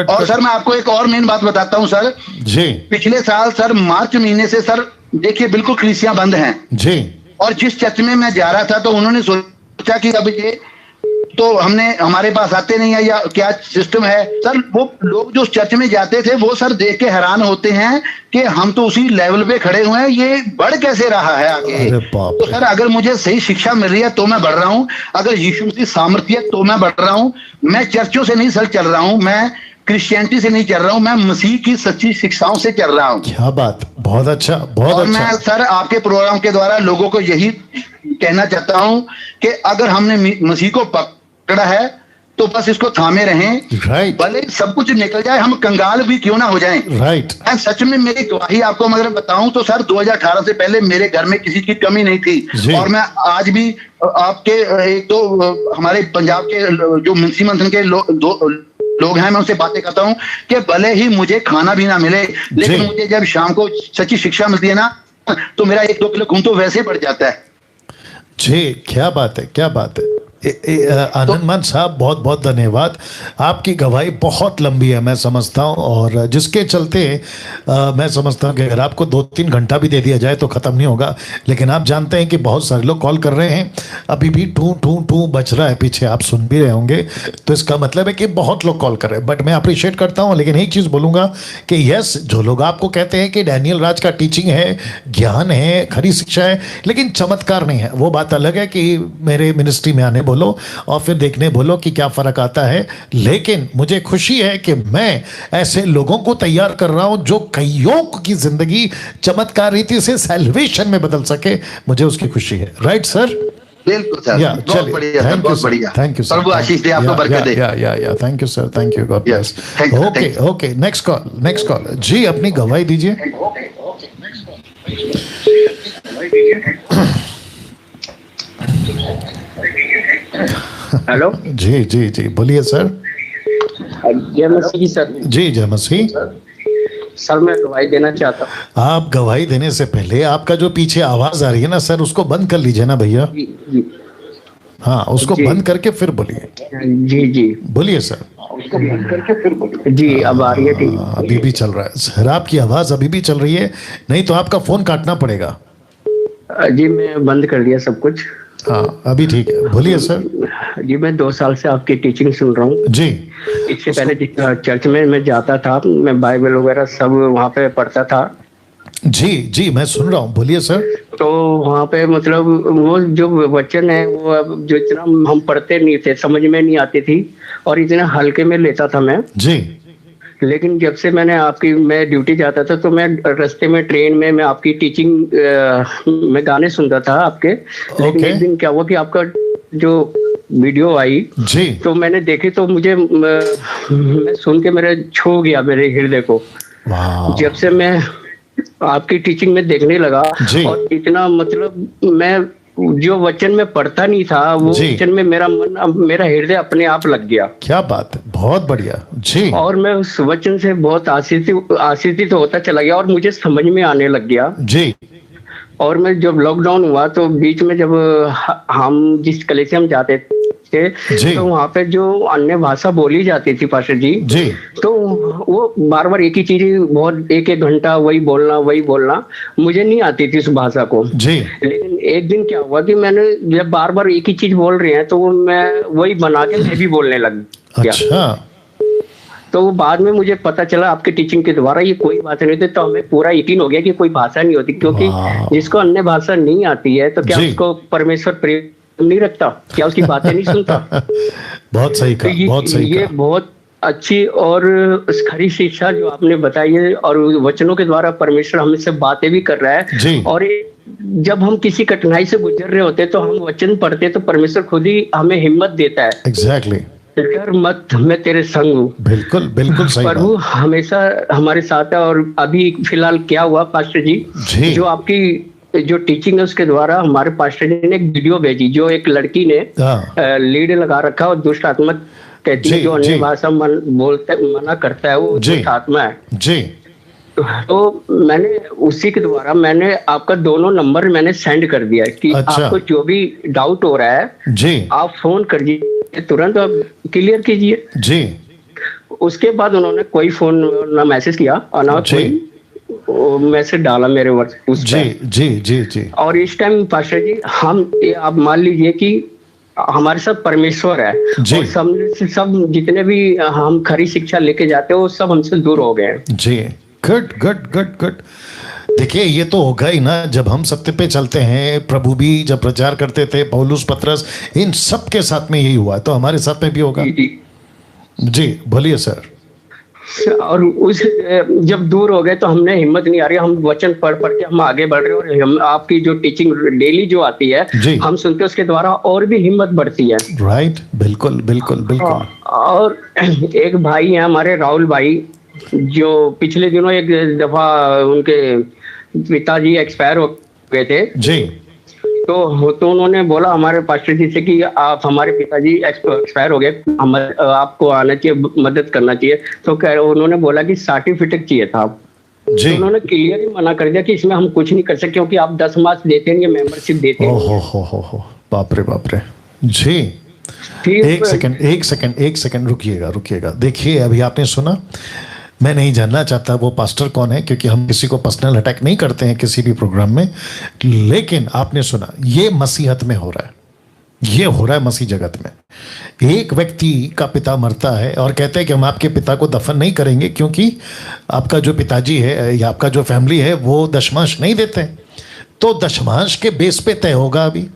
और सर मैं आपको एक और मेन बात बताता हूँ सर जी। पिछले साल सर मार्च महीने से सर देखिए बिल्कुल कलीसियां बंद हैं जी। और जिस चर्च में मैं जा रहा था, तो उन्होंने सोचा कि अब ये तो हमारे पास आते नहीं है या क्या सिस्टम है सर। वो लोग जो चर्च में जाते थे वो सर देख के हैरान होते हैं कि हम तो उसी लेवल पे खड़े हुए हैं, ये बढ़ कैसे रहा है आगे। तो सर अगर मुझे सही शिक्षा मिल रही है तो मैं बढ़ रहा हूँ, अगर यीशु मसीह सामर्थ्य है तो मैं बढ़ रहा हूँ। मैं चर्चों से नहीं सर चल रहा हूँ, मैं क्रिश्चियनिटी से नहीं चल रहा हूँ, मैं मसीह की सच्ची शिक्षाओं से चल रहा हूँ। क्या बात, बहुत अच्छा, बहुत अच्छा। मैं सर आपके प्रोग्राम के द्वारा लोगों को यही कहना चाहता हूँ कि अगर हमने मसीह को पकड़ा है तो बस इसको थामे रहें, राइट, भले सब कुछ निकल जाए, हम कंगाल भी क्यों ना हो जाएं, राइट। मैं सच में मेरी गवाही आपको मगर बताऊं तो सर 2018 से पहले मेरे घर में किसी की कमी नहीं थी, और मैं आज भी आपके एक तो हमारे पंजाब के जो मुंशी मंथन के लोग हैं, मैं उनसे बातें करता हूं कि भले ही मुझे खाना भी ना मिले, लेकिन मुझे जब शाम को सच्ची शिक्षा मिलती है ना, तो मेरा 1-2 किलो खून तो वैसे ही बढ़ जाता है। जी, क्या बात है, क्या बात है। आनंद मान साहब, बहुत बहुत धन्यवाद। आपकी गवाही बहुत लंबी है मैं समझता हूँ, और जिसके चलते मैं समझता हूँ कि अगर आपको 2-3 घंटा भी दे दिया जाए तो ख़त्म नहीं होगा। लेकिन आप जानते हैं कि बहुत सारे लोग कॉल कर रहे हैं, अभी भी टू टू टू बच रहा है पीछे, आप सुन भी रहे होंगे, तो इसका मतलब है कि बहुत लोग कॉल कर रहे हैं। बट मैं अप्रिशिएट करता हूँ, लेकिन एक चीज़ बोलूँगा कि यस, जो लोग आपको कहते हैं कि डैनियल राज का टीचिंग है, ज्ञान है, खरी शिक्षा है, लेकिन चमत्कार नहीं है, वो बात अलग है कि मेरे मिनिस्ट्री में आने बोलो और फिर देखने बोलो कि क्या फर्क आता है। लेकिन मुझे खुशी है कि मैं ऐसे लोगों को तैयार कर रहा हूं जो कईयों की जिंदगी चमत्कार रीति से सैल्वेशन में बदल सके, मुझे उसकी खुशी है। Right sir? बिल्कुल सर, बहुत बढ़िया सर, बहुत बढ़िया। थैंक यू सर, प्रभु आशीष दे, आपको बरकत दे। या thank you sir, thank you, God bless. Okay okay, next call जी, अपनी गवाही दीजिए। हेलो जी जी जी, बोलिए सर। जय मसीह सर। जी जय मसीह सर, मैं गवाही देना चाहता हूँ। आप गवाही देने से पहले आपका जो पीछे आवाज आ रही है ना सर, उसको बंद कर लीजिए ना भैया। हाँ, उसको बंद करके फिर बोलिए। जी जी, बोलिए सर। उसको बंद करके फिर बोलिए। जी, अब आ रही है? ठीक, अभी भी चल रहा है सर, आपकी आवाज अभी भी चल रही है, नहीं तो आपका फोन काटना पड़ेगा। जी, मैं बंद कर दिया सब कुछ। हाँ, अभी ठीक है, बोलिए सर। जी, मैं 2 साल से आपकी टीचिंग सुन रहा हूँ जी। इससे पहले चर्च में मैं जाता था, मैं बाइबल वगैरह सब वहाँ पे पढ़ता था। जी जी, मैं सुन रहा हूँ, बोलिए सर। तो वहाँ पे मतलब वो जो वचन है वो जो इतना हम पढ़ते नहीं थे, समझ में नहीं आती थी, और इतना हल्के में लेता था मैं जी। लेकिन जब से मैं ड्यूटी जाता था तो मैं रास्ते में, ट्रेन में मैं आपकी टीचिंग में गाने सुनता था आपके। लेकिन एक दिन क्या हुआ कि आपका जो वीडियो आई जी, तो मैंने देखी तो मुझे मैं सुन के मेरे छू गया मेरे हृदय को। जब से मैं आपकी टीचिंग में देखने लगा, और इतना मतलब मैं जो वचन में पढ़ता नहीं था वो वचन में मेरा हृदय अपने आप लग गया। क्या बात है, बहुत बढ़िया जी। और मैं उस वचन से बहुत आशीषित होता चला गया और मुझे समझ में आने लग गया जी। और मैं जब लॉकडाउन हुआ तो बीच में जब हम जिस कलेक्शन में जाते थे तो वहाँ पे जो अन्य भाषा बोली जाती थी पास्टर जी, तो वो बार बार एक ही चीज, बहुत एक घंटा वही बोलना मुझे नहीं आती थी उस भाषा को जी। लेकिन एक दिन क्या हुआ कि मैंने जब बार बार एक ही चीज बोल रहे हैं तो वो मैं वही बना के मैं भी बोलने लग गया। अच्छा। तो बाद में मुझे पता चला आपके टीचिंग के द्वारा ये कोई भाषा नहीं थी, तो हमें पूरा यकीन हो गया कि कोई भाषा नहीं होती, क्योंकि जिसको अन्य भाषा नहीं आती है तो क्या उसको परमेश्वर प्रेम नहीं रखता, क्या उसकी बातें नहीं सुनता? बहुत सही कहा, बहुत सही कहा। ये बहुत अच्छी और खरी शिक्षा जो आपने बताई है, और वचनों के द्वारा परमेश्वर हमसे बातें भी कर रहा है जी। और जब हम किसी कठिनाई से गुजर रहे होते तो हम वचन पढ़ते तो परमेश्वर खुद ही हमें हिम्मत देता है। एग्जैक्टली। डर मत, मैं तेरे संग हूँ। बिल्कुल बिल्कुल सही। प्रभु हमेशा हमारे साथ है। और अभी फिलहाल क्या हुआ पास्टर जी, जो आपकी जो टीचिंग है उसके द्वारा हमारे पास्टर जी ने एक वीडियो भेजी, जो एक लड़की ने लीड लगा रखा और दुष्ट आत्मा कहती है, जो अन्य भाषा मना करता है वो दुष्ट आत्मा है जी। तो मैंने उसी के द्वारा मैंने आपका दोनों नंबर मैंने सेंड कर दिया कि आपको जो भी डाउट हो रहा है जी, आप फोन करिए, तुरंत आप क्लियर कीजिए जी। उसके बाद उन्होंने कोई फोन ना मैसेज किया और ना कोई मैसेज डाला मेरे उस जी जी जी जी। और इस टाइम पास्टर जी आप मान लीजिए कि हमारे साथ परमेश्वर है और सब जितने भी हम खरी शिक्षा लेके जाते हैं वो सब हमसे दूर हो गए जी। Good good good good. देखिए, ये तो होगा ही ना, जब हम सत्य पे चलते हैं। प्रभु भी जब प्रचार करते थे, पौलुस, पतरस, इन सब के साथ में यही हुआ, तो हमारे साथ में भी होगा जी। बोलिए सर। और उस जब दूर हो गए तो हमने हिम्मत नहीं आ रही, हम वचन पढ़ पढ़ के हम आगे बढ़ रहे हैं, और हम आपकी जो टीचिंग डेली जो आती है हम सुनते, उसके द्वारा और भी हिम्मत बढ़ती है। राइट, बिल्कुल बिल्कुल बिल्कुल। और एक भाई हैं हमारे, राहुल भाई, जो पिछले दिनों एक दफा उनके पिताजी एक्सपायर हो गए थे जी, तो उन्होंने बोला हमारे पास्टर जी से कि आप, हमारे पिताजी एक्सपायर हो गए, हम आपको आना चाहिए, मदद करना चाहिए। तो उन्होंने बोला कि सर्टिफिकेट चाहिए था। जी। तो उन्होंने क्लियर ही मना कर दिया कि इसमें हम कुछ नहीं कर सकते, क्योंकि आप 10 मार्क्स देते हैं, ये मेंबरशिप देते हैं। हो, बाप रे जी। एक सेकंड रुकिएगा। देखिए, अभी आपने सुना, मैं नहीं जानना चाहता वो पास्टर कौन है, क्योंकि हम किसी को पर्सनल अटैक नहीं करते हैं किसी भी प्रोग्राम में, लेकिन आपने सुना, ये मसीहत में हो रहा है, ये हो रहा है मसीह जगत में। एक व्यक्ति का पिता मरता है और कहते हैं कि हम आपके पिता को दफन नहीं करेंगे, क्योंकि आपका जो पिताजी है या आपका जो फैमिली है वो दशमांश नहीं देते। तो दशमांश के बेस पे तय होगा अभी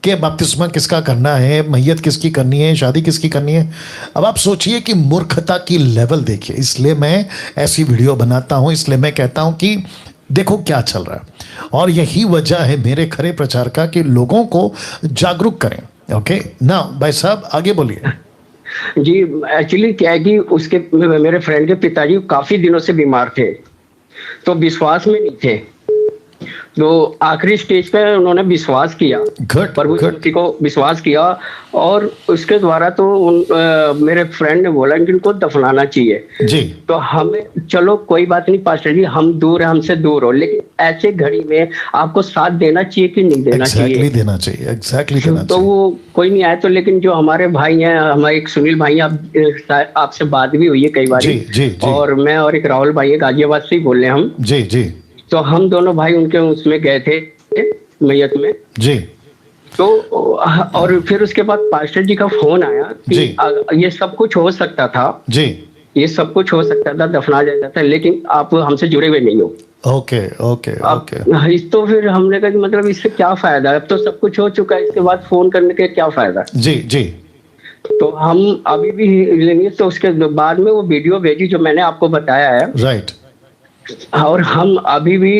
कि बपतिस्मा किसका करना है, मैयत किसकी करनी है, शादी किसकी करनी है। अब आप सोचिए कि मूर्खता की लेवल देखिए। इसलिए मैं ऐसी वीडियो बनाता हूं, इसलिए मैं कहता हूं कि देखो क्या चल रहा है, और यही वजह है मेरे खरे प्रचार का कि लोगों को जागरूक करें। ओके ना भाई साहब, आगे बोलिए। जी, एक्चुअली क्या है कि उसके, मेरे फ्रेंड के पिताजी काफी दिनों से बीमार थे, तो विश्वास में नहीं थे। तो आखिरी स्टेज पे उन्होंने विश्वास किया, प्रभु यीशु को विश्वास किया, और उसके द्वारा तो मेरे फ्रेंड ने बोला कि उनको दफनाना चाहिए जी। तो हमें, चलो कोई बात नहीं पास्टर जी, हम दूर है, हमसे दूर हो, लेकिन ऐसे घड़ी में आपको साथ देना चाहिए कि नहीं देना चाहिए? देना चाहिए, एग्जैक्टली देना तो चाहिए। वो कोई नहीं आया, तो लेकिन जो हमारे भाई हैं, हमारे एक सुनील भाई, आपसे बात भी हुई है कई बार, और मैं और एक राहुल भाई है, गाजियाबाद से ही बोल रहे हैं हम। जी जी। तो हम दोनों भाई उनके उसमें गए थे मैयत में जी। तो और फिर उसके बाद पास्टर जी का फोन आया कि ये सब कुछ हो सकता था जी, ये सब कुछ हो सकता था, दफना जाता था, लेकिन आप हमसे जुड़े हुए नहीं हो। Okay okay okay. तो फिर हमने कहा कि मतलब इससे क्या फायदा, अब तो सब कुछ हो चुका है, इसके बाद फोन करने के क्या फायदा। जी जी। तो हम अभी भी लेंगे। तो उसके बाद में वो वीडियो भेजी जो मैंने आपको बताया है, राइट। और हम अभी भी,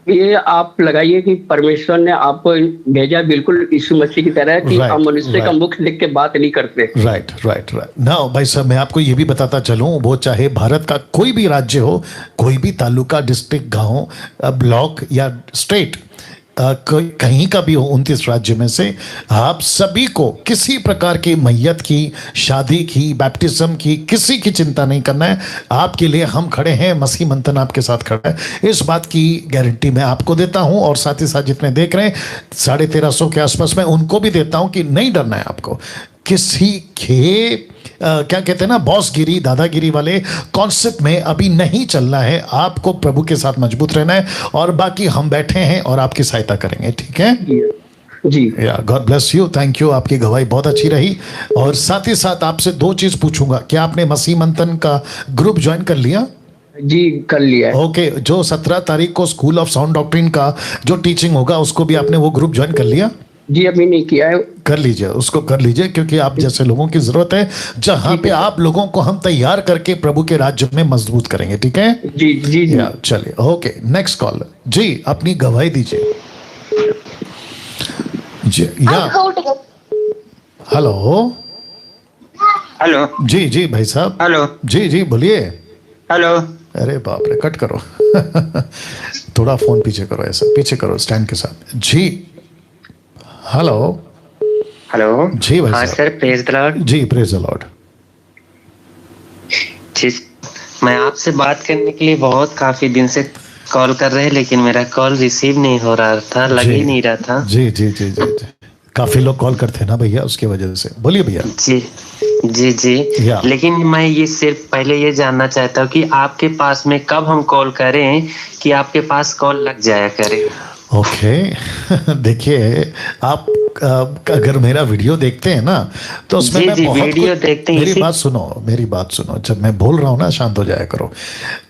ये आप लगाइए कि परमेश्वर ने आपको भेजा बिल्कुल यीशु मसीह की तरह कि हम मनुष्य का मुख देख के बात नहीं करते। राइट। नाउ भाई साहब, मैं आपको ये भी बताता चलूं, वो चाहे भारत का कोई भी राज्य हो, कोई भी तालुका, डिस्ट्रिक्ट, गांव, ब्लॉक या स्टेट, कहीं का भी हो 29 राज्य में से, आप सभी को किसी प्रकार की मैयत की, शादी की, बैप्टिज्म की, किसी की चिंता नहीं करना है। आपके लिए हम खड़े हैं, मसीह मंथन आपके साथ खड़ा है, इस बात की गारंटी मैं आपको देता हूं, और साथ ही साथ जितने देख रहे हैं 1350 के आसपास में, उनको भी देता हूं कि नहीं डरना है आपको। किसी के क्या कहते हैं ना, बॉसगिरी, दादागिरी वाले कॉन्सेप्ट में अभी नहीं चलना है। आपको प्रभु के साथ मजबूत रहना है, और बाकी हम बैठे हैं और आपकी सहायता करेंगे, ठीक है जी। या God bless you, thank you. आपकी गवाही बहुत अच्छी रही। और साथ ही साथ आपसे 2 चीज पूछूंगा, क्या आपने मसीह मंथन का ग्रुप ज्वाइन कर लिया? जी, कर लिया। ओके, जो 17 तारीख को स्कूल ऑफ साउंड डॉक्ट्रिन का जो टीचिंग होगा, उसको भी आपने वो ग्रुप ज्वाइन कर लिया? जी, अभी नहीं किया है। कर लीजिए, उसको कर लीजिए, क्योंकि आप जैसे लोगों की जरूरत है, जहां पे आप लोगों को हम तैयार करके प्रभु के राज्य में मजबूत करेंगे, ठीक है? जी जी जी। चलिए, ओके, नेक्स्ट कॉल जी, अपनी गवाही दीजिए जी। या हेलो हेलो जी जी भाई साहब, हेलो जी जी बोलिए। हेलो। अरे बाप रे, कट करो थोड़ा फोन पीछे करो, ऐसा पीछे करो स्टैंड के साथ जी। हेलो हेलो जी भाई हाँ साहब। Sir, praise the lord. जी, प्रेज द लॉर्ड। मैं आपसे बात करने के लिए काफी दिन से कॉल कर रहे हैं, लेकिन मेरा कॉल रिसीव नहीं हो रहा था, लग ही नहीं रहा था। जी जी जी जी जी, काफी लोग कॉल करते हैं ना भैया, उसकी वजह से। बोलिए भैया। जी जी जी। लेकिन मैं ये सिर्फ पहले ये जानना चाहता हूँ कि आपके पास में कब हम कॉल करें कि आपके पास कॉल लग जाया करे। ओके देखिए, आप अगर मेरा वीडियो देखते हैं ना, तो उसमें जी, मैं जी, बहुत वीडियो देखते हैं। मेरी बात सुनो, जब मैं बोल रहा हूँ ना, शांत हो जाया करो।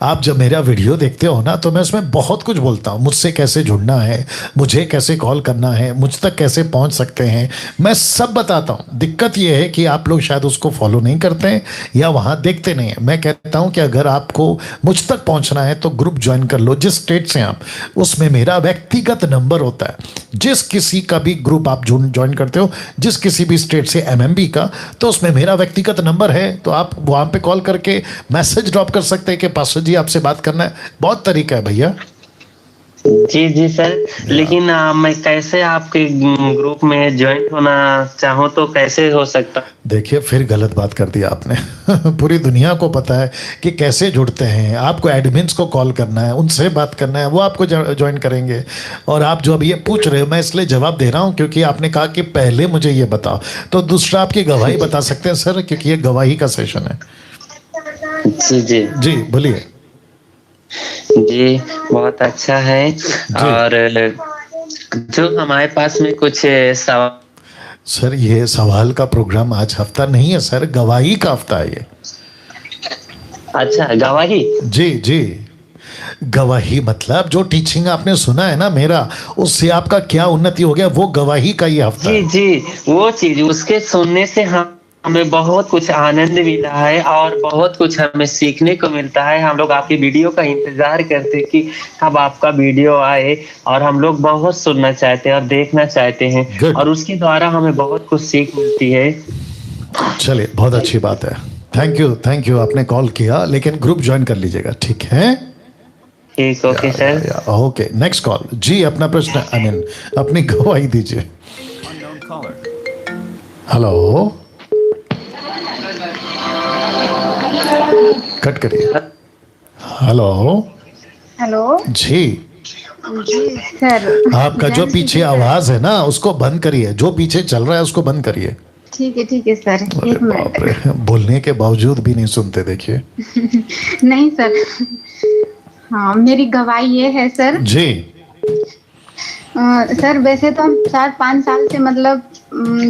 आप जब मेरा वीडियो देखते हो ना, तो मैं उसमें बहुत कुछ बोलता हूँ, मुझसे कैसे जुड़ना है, मुझे कैसे कॉल करना है, मुझ तक कैसे पहुँच सकते हैं, मैं सब बताता हूँ। दिक्कत ये है कि आप लोग शायद उसको फॉलो नहीं करते हैं या वहाँ देखते नहीं है। मैं कहता कहता हूं कि अगर आपको मुझ तक पहुंचना है तो ग्रुप ज्वाइन कर लो, जिस स्टेट से आप, उसमें मेरा व्यक्तिगत नंबर होता है। जिस किसी का भी ग्रुप आप ज्वाइन करते हो, जिस किसी भी स्टेट से MMB का, तो उसमें मेरा व्यक्तिगत नंबर है, तो आप वहां पे कॉल करके मैसेज ड्रॉप कर सकते हैं कि पास्टर जी आपसे बात करना है। बहुत तरीका है भैया। जी जी सर, लेकिन मैं कैसे आपके ग्रुप में ज्वाइन होना चाहूँ तो कैसे हो सकता? देखिए फिर गलत बात कर दी आपने। पूरी दुनिया को पता है कि कैसे जुड़ते हैं। आपको एडमिन्स को कॉल करना है, उनसे बात करना है, वो आपको ज्वाइन करेंगे। और आप जो अभी ये पूछ रहे हो, मैं इसलिए जवाब दे रहा हूँ क्योंकि आपने कहा कि पहले मुझे ये बताओ, तो दूसरा आपकी गवाही बता सकते हैं सर, क्योंकि ये गवाही का सेशन है। जी जी जी बोलिए। जी बहुत अच्छा है। और जो हमारे पास में कुछ सवाल। सर ये सवाल का प्रोग्राम आज हफ्ता नहीं है सर, गवाही का हफ्ता है ये। अच्छा गवाही? जी जी, गवाही मतलब जो टीचिंग आपने सुना है ना मेरा, उससे आपका क्या उन्नति हो गया, वो गवाही का ये हफ्ता है। जी वो चीज, उसके सुनने से हमें बहुत कुछ आनंद मिला है और बहुत कुछ हमें सीखने को मिलता है। हम लोग आपकी वीडियो का इंतजार करते हैं कि कब आपका वीडियो आए, और हम लोग बहुत सुनना चाहते हैं और देखना चाहते हैं, और उसके द्वारा हमें बहुत कुछ सीख मिलती है। चलिए बहुत अच्छी बात है। थैंक यू आपने कॉल किया, लेकिन ग्रुप ज्वाइन कर लीजिएगा, ठीक है? ठीक, okay sir. Okay, next call जी। अपना प्रश्न अपनी गवाही दीजिए। हेलो, कट करिए। हेलो जी सर, आपका जो पीछे आवाज है ना उसको बंद करिए, जो पीछे चल रहा है उसको बंद करिए। ठीक है सर, एक मिनट। बोलने के बावजूद भी नहीं सुनते, देखिए। नहीं सर, हाँ मेरी गवाही ये है सर जी। सर वैसे तो हम 4-5 साल से मतलब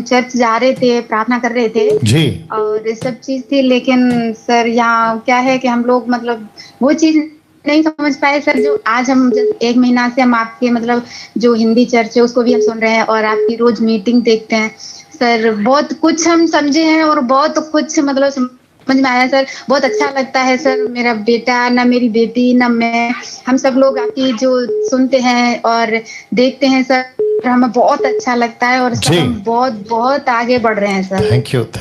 चर्च जा रहे थे, प्रार्थना कर रहे थे जी, और ये सब चीज थी, लेकिन सर यहाँ क्या है कि हम लोग मतलब वो चीज नहीं समझ पाए सर। जो आज हम 1 महीना से हम आपके मतलब जो हिंदी चर्च है उसको भी हम सुन रहे हैं और आपकी रोज मीटिंग देखते हैं सर। बहुत कुछ हम समझे हैं और बहुत कुछ मतलब समझ में आया सर। बहुत अच्छा लगता है सर। मेरा बेटा, ना मेरी बेटी, ना मैं, हम सब लोग आपकी जो सुनते हैं और देखते हैं सर, हमें बहुत अच्छा लगता है और सर हम बहुत आगे बढ़ रहे हैं सर।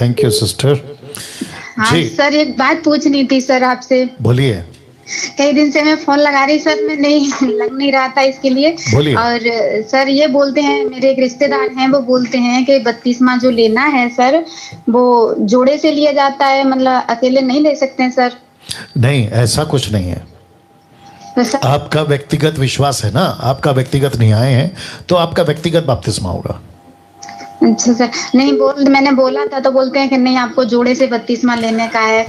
Thank you sister. हाँ सर, एक बात पूछनी थी सर आपसे। बोलिए। कई दिन से मैं फोन लगा रही सर, मैं लग नहीं रहा था, इसके लिए। और सर ये बोलते हैं, मेरे एक रिश्तेदार हैं, वो बोलते हैं कि बपतिस्मा जो लेना है सर वो जोड़े से लिया जाता है, मतलब अकेले नहीं ले सकते हैं सर। नहीं, ऐसा कुछ नहीं है। तो आपका व्यक्तिगत विश्वास है ना, आपका व्यक्तिगत न्याय है, तो आपका व्यक्तिगत बपतिस्मा होगा। अच्छा सर, नहीं मैंने बोला था तो बोलते हैं कि नहीं आपको जोड़े से बपतिस्मा लेने का है।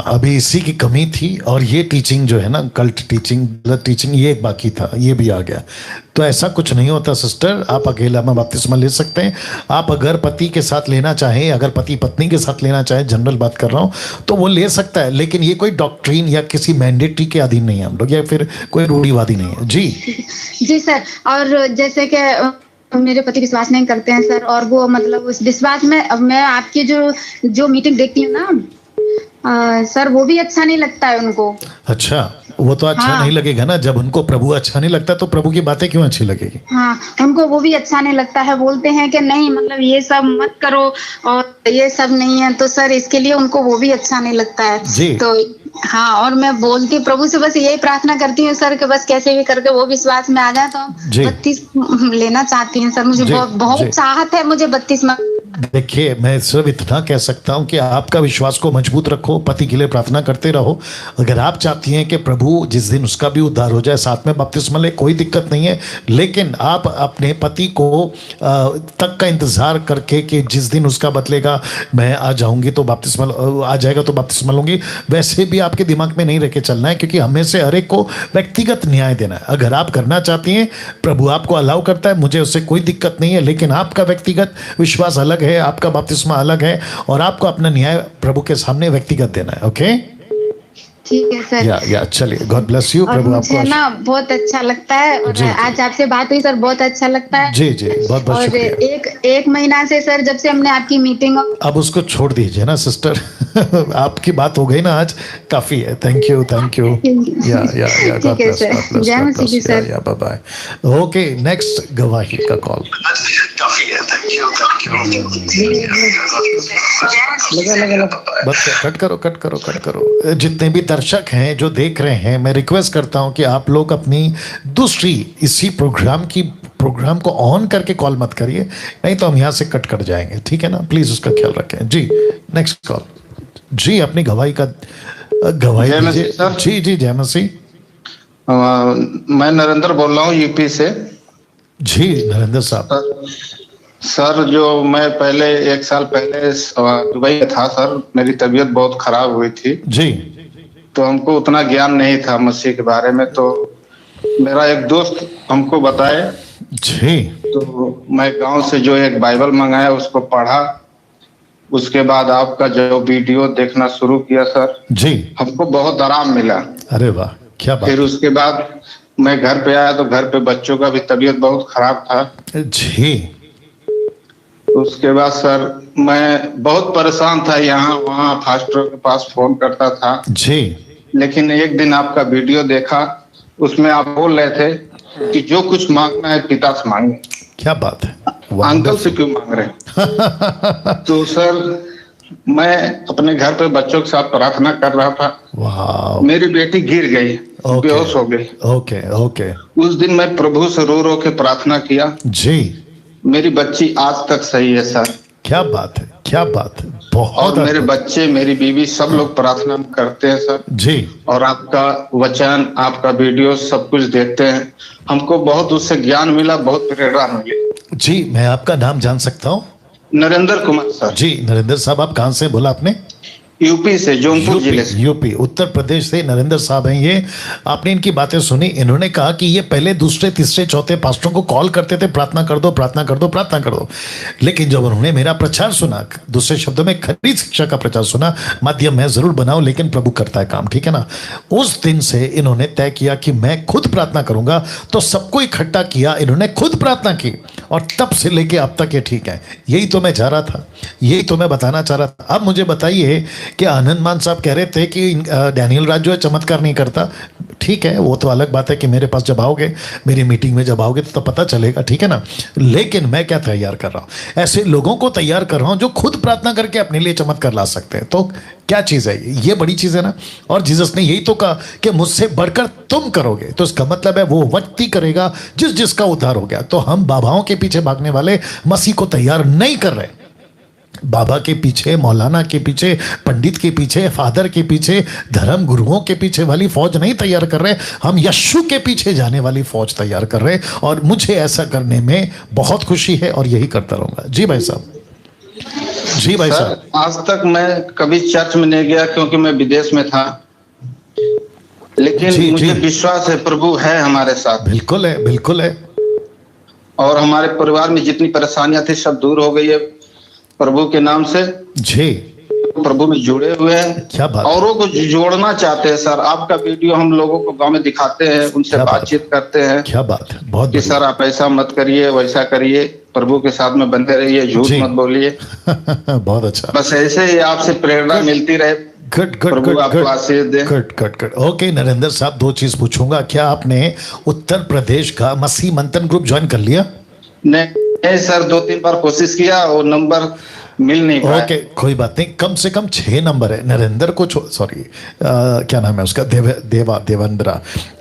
अभी इसी की कमी थी, और ये टीचिंग जो है ना, कल्ट टीचिंग ये एक बाकी था, ये भी आ गया। तो ऐसा कुछ नहीं होता सिस्टर, आप अकेला में बपतिस्मा ले सकते हैं। आप अगर पति के साथ लेना चाहें, अगर पति पत्नी के साथ लेना चाहे, जनरल बात कर रहा हूँ, तो वो ले सकता है, लेकिन ये कोई डॉक्ट्रिन या किसी मैंडेटरी के अधीन नहीं है हम लोग, या फिर कोई रूढ़िवादी नहीं है। जी सर, और जैसे कि मेरे पति विश्वास नहीं करते हैं सर, और वो मतलब उस विश्वास में मैं आपकी जो मीटिंग देखती हूँ ना सर, वो भी अच्छा नहीं लगता है उनको। अच्छा, वो तो अच्छा नहीं लगेगा ना, जब उनको प्रभु अच्छा नहीं लगता तो प्रभु की बातें क्यों अच्छी लगेगी? हाँ, उनको वो भी अच्छा नहीं लगता है, बोलते हैं कि नहीं मतलब ये सब मत करो और ये सब नहीं है, तो सर इसके लिए उनको वो भी अच्छा नहीं लगता है जी। तो हाँ, और मैं बोलती प्रभु से बस यही प्रार्थना करती हूँ सर कि बस कैसे भी करके वो विश्वास में आ जाए, तो 32 लेना चाहती हूँ सर। मुझे बहुत चाहत है मुझे 32 में। देखिए, मैं सिर्फ इतना कह सकता हूं कि आपका विश्वास को मजबूत रखो, पति के लिए प्रार्थना करते रहो। अगर आप चाहती हैं कि प्रभु जिस दिन उसका भी उद्धार हो जाए, साथ में बपतिस्मा ले, कोई दिक्कत नहीं है, लेकिन आप अपने पति को तक का इंतजार करके कि जिस दिन उसका बदलेगा, मैं आ जाऊंगी तो बपतिस्मा आ जाएगा तो बपतिस्मा लूंगी, वैसे भी आपके दिमाग में नहीं रह के चलना है, क्योंकि हमें से हर एक को व्यक्तिगत न्याय देना है। अगर आप करना चाहती हैं, प्रभु आपको अलाउ करता है, मुझे उससे कोई दिक्कत नहीं है, लेकिन आपका व्यक्तिगत विश्वास अलग है, आपका बपतिस्मा अलग है, और आपको अपना न्याय प्रभु के सामने व्यक्तिगत देना है। ओके, ठीक है सर। या चलिए, गॉड ब्लेस यू, प्रभु आपको। मुझे ना बहुत अच्छा लगता है और आज आपसे बात हुई सर, बहुत अच्छा लगता है। जी जी, बहुत बहुत शुक्रिया। एक महीना से सर, जब से हमने आपकी मीटिंग। अब उसको छोड़ दीजिए ना सिस्टर। आपकी बात हो गई ना आज, काफी है। थैंक यू या ठीक है सर, जय मसीह की सर। या बाय बाय। ओके, नेक्स्ट गवाही का कॉल। काफी है, थैंक यू बस कट करो। जितने भी दर्शक हैं जो देख रहे हैं, मैं रिक्वेस्ट करता हूं कि आप लोग अपनी दूसरी इसी प्रोग्राम को ऑन करके कॉल मत करिए, नहीं तो हम यहाँ से कट जाएंगे, ठीक है ना? प्लीज उसका ख्याल रखें जी। नेक्स्ट कॉल जी, अपनी गवाही दीजिए। जी जय मसीह। मैं नरेंद्र बोल रहा हूँ यूपी से। जी नरेंद्र साहब। सर जो मैं पहले 1 साल पहले दुबई में था सर, मेरी तबीयत बहुत खराब हुई थी जी। तो हमको उतना ज्ञान नहीं था मसीह के बारे में, तो मेरा एक दोस्त हमको बताए जी। तो मैं गांव से जो एक बाइबल मंगाया उसको पढ़ा, उसके बाद आपका जो वीडियो देखना शुरू किया सर जी, हमको बहुत आराम मिला। अरे वाह, क्या बात। फिर उसके बाद मैं घर पे आया तो घर पे बच्चों का भी तबीयत बहुत खराब था जी। उसके बाद सर मैं बहुत परेशान था, यहाँ वहाँ फास्टर के पास फोन करता था जी। लेकिन एक दिन आपका वीडियो देखा, उसमें आप बोल रहे थे कि जो कुछ मांगना है पिता से मांगे। क्या बात है, अंकल से क्यों मांग रहे? तो सर मैं अपने घर पे बच्चों के साथ प्रार्थना कर रहा था, मेरी बेटी गिर गई, बेहोश हो गई। ओके। उस दिन मैं प्रभु से रो रो के प्रार्थना किया जी, मेरी बच्ची आज तक सही है सर। क्या बात है, क्या बात है, बहुत। और मेरे बच्चे, मेरी बीवी, सब लोग प्रार्थना करते हैं सर जी। और आपका वचन, आपका वीडियो सब कुछ देखते हैं, हमको बहुत उससे ज्ञान मिला, बहुत प्रेरणा मिली। जी, मैं आपका नाम जान सकता हूँ? नरेंद्र कुमार सर। जी नरेंद्र साहब, आप कहाँ से बोला आपने? यूपी से, जौनपुर जिले से। यूपी, उत्तर प्रदेश से नरेंद्र साहब हैं ये। आपने इनकी बातें सुनी, इन्होंने कहा कि ये पहले दूसरे तीसरे चौथे पास्टरों को कॉल करते थे, प्रार्थना कर दो, लेकिन जब उन्होंने मेरा प्रचार सुना, दूसरे शब्दों में खरी शिक्षा का प्रचार सुना, माध्यम मैं जरूर बनाऊं लेकिन प्रभु करता है काम, ठीक है ना? उस दिन से इन्होंने तय किया कि मैं खुद प्रार्थना करूंगा, तो सबको इकट्ठा किया, इन्होंने खुद प्रार्थना की और तब से लेके अब तक ये ठीक है। यही तो मैं चाह रहा था, यही तो मैं बताना चाह रहा था। अब मुझे बताइए कि आनंद मान साहब कह रहे थे कि डैनियल राज जो है चमत्कार नहीं करता, ठीक है, वो तो अलग बात है कि मेरे पास जब आओगे, मेरी मीटिंग में जब आओगे तो पता चलेगा, ठीक है ना? लेकिन मैं क्या तैयार कर रहा हूं? ऐसे लोगों को तैयार कर रहा हूं जो खुद प्रार्थना करके अपने लिए चमत्कार ला सकते हैं। तो क्या चीज है ये? बड़ी चीज है ना। और जीसस ने यही तो कहा कि मुझसे बढ़कर तुम करोगे, तो इसका मतलब है वो व्यक्ति करेगा जिसका उद्धार हो गया। तो हम बाबाओं के पीछे भागने वाले मसीह को तैयार नहीं कर रहे। बाबा के पीछे, मौलाना के पीछे, पंडित के पीछे, फादर के पीछे, धर्म गुरुओं के पीछे वाली फौज नहीं तैयार कर रहे, हम यीशु के पीछे जाने वाली फौज तैयार कर रहे। और मुझे ऐसा करने में बहुत खुशी है और यही करता रहूंगा। जी भाई साहब। जी भाई साहब। आज तक मैं कभी चर्च में नहीं गया क्योंकि मैं विदेश में था, लेकिन मुझे विश्वास है प्रभु है हमारे साथ। बिल्कुल है, बिल्कुल है। और हमारे परिवार में जितनी परेशानियां थी सब दूर हो गई है प्रभु के नाम से। जी, प्रभु में जुड़े हुए हैं। क्या बात। औरों को जोड़ना चाहते हैं सर। आपका वीडियो हम लोगों को गांव में दिखाते हैं, उनसे बातचीत करते हैं। क्या बात है, बहुत कि सर आप ऐसा मत करिए, वैसा करिए, प्रभु के साथ में बंधे रहिए, झूठ मत बोलिए। बहुत अच्छा। बस ऐसे ही आपसे प्रेरणा मिलती रहे। गुड। ओके नरेंद्र साहब, 2 चीज पूछूंगा। क्या आपने उत्तर प्रदेश का मसीह मंथन ग्रुप ज्वाइन कर लिया? नहीं सर, 2-3 बार कोशिश किया, वो नंबर मिल नहीं पाया। ओके, कोई बात नहीं। कम से कम 6 नंबर है। नरेंद्र को सॉरी क्या नाम है उसका,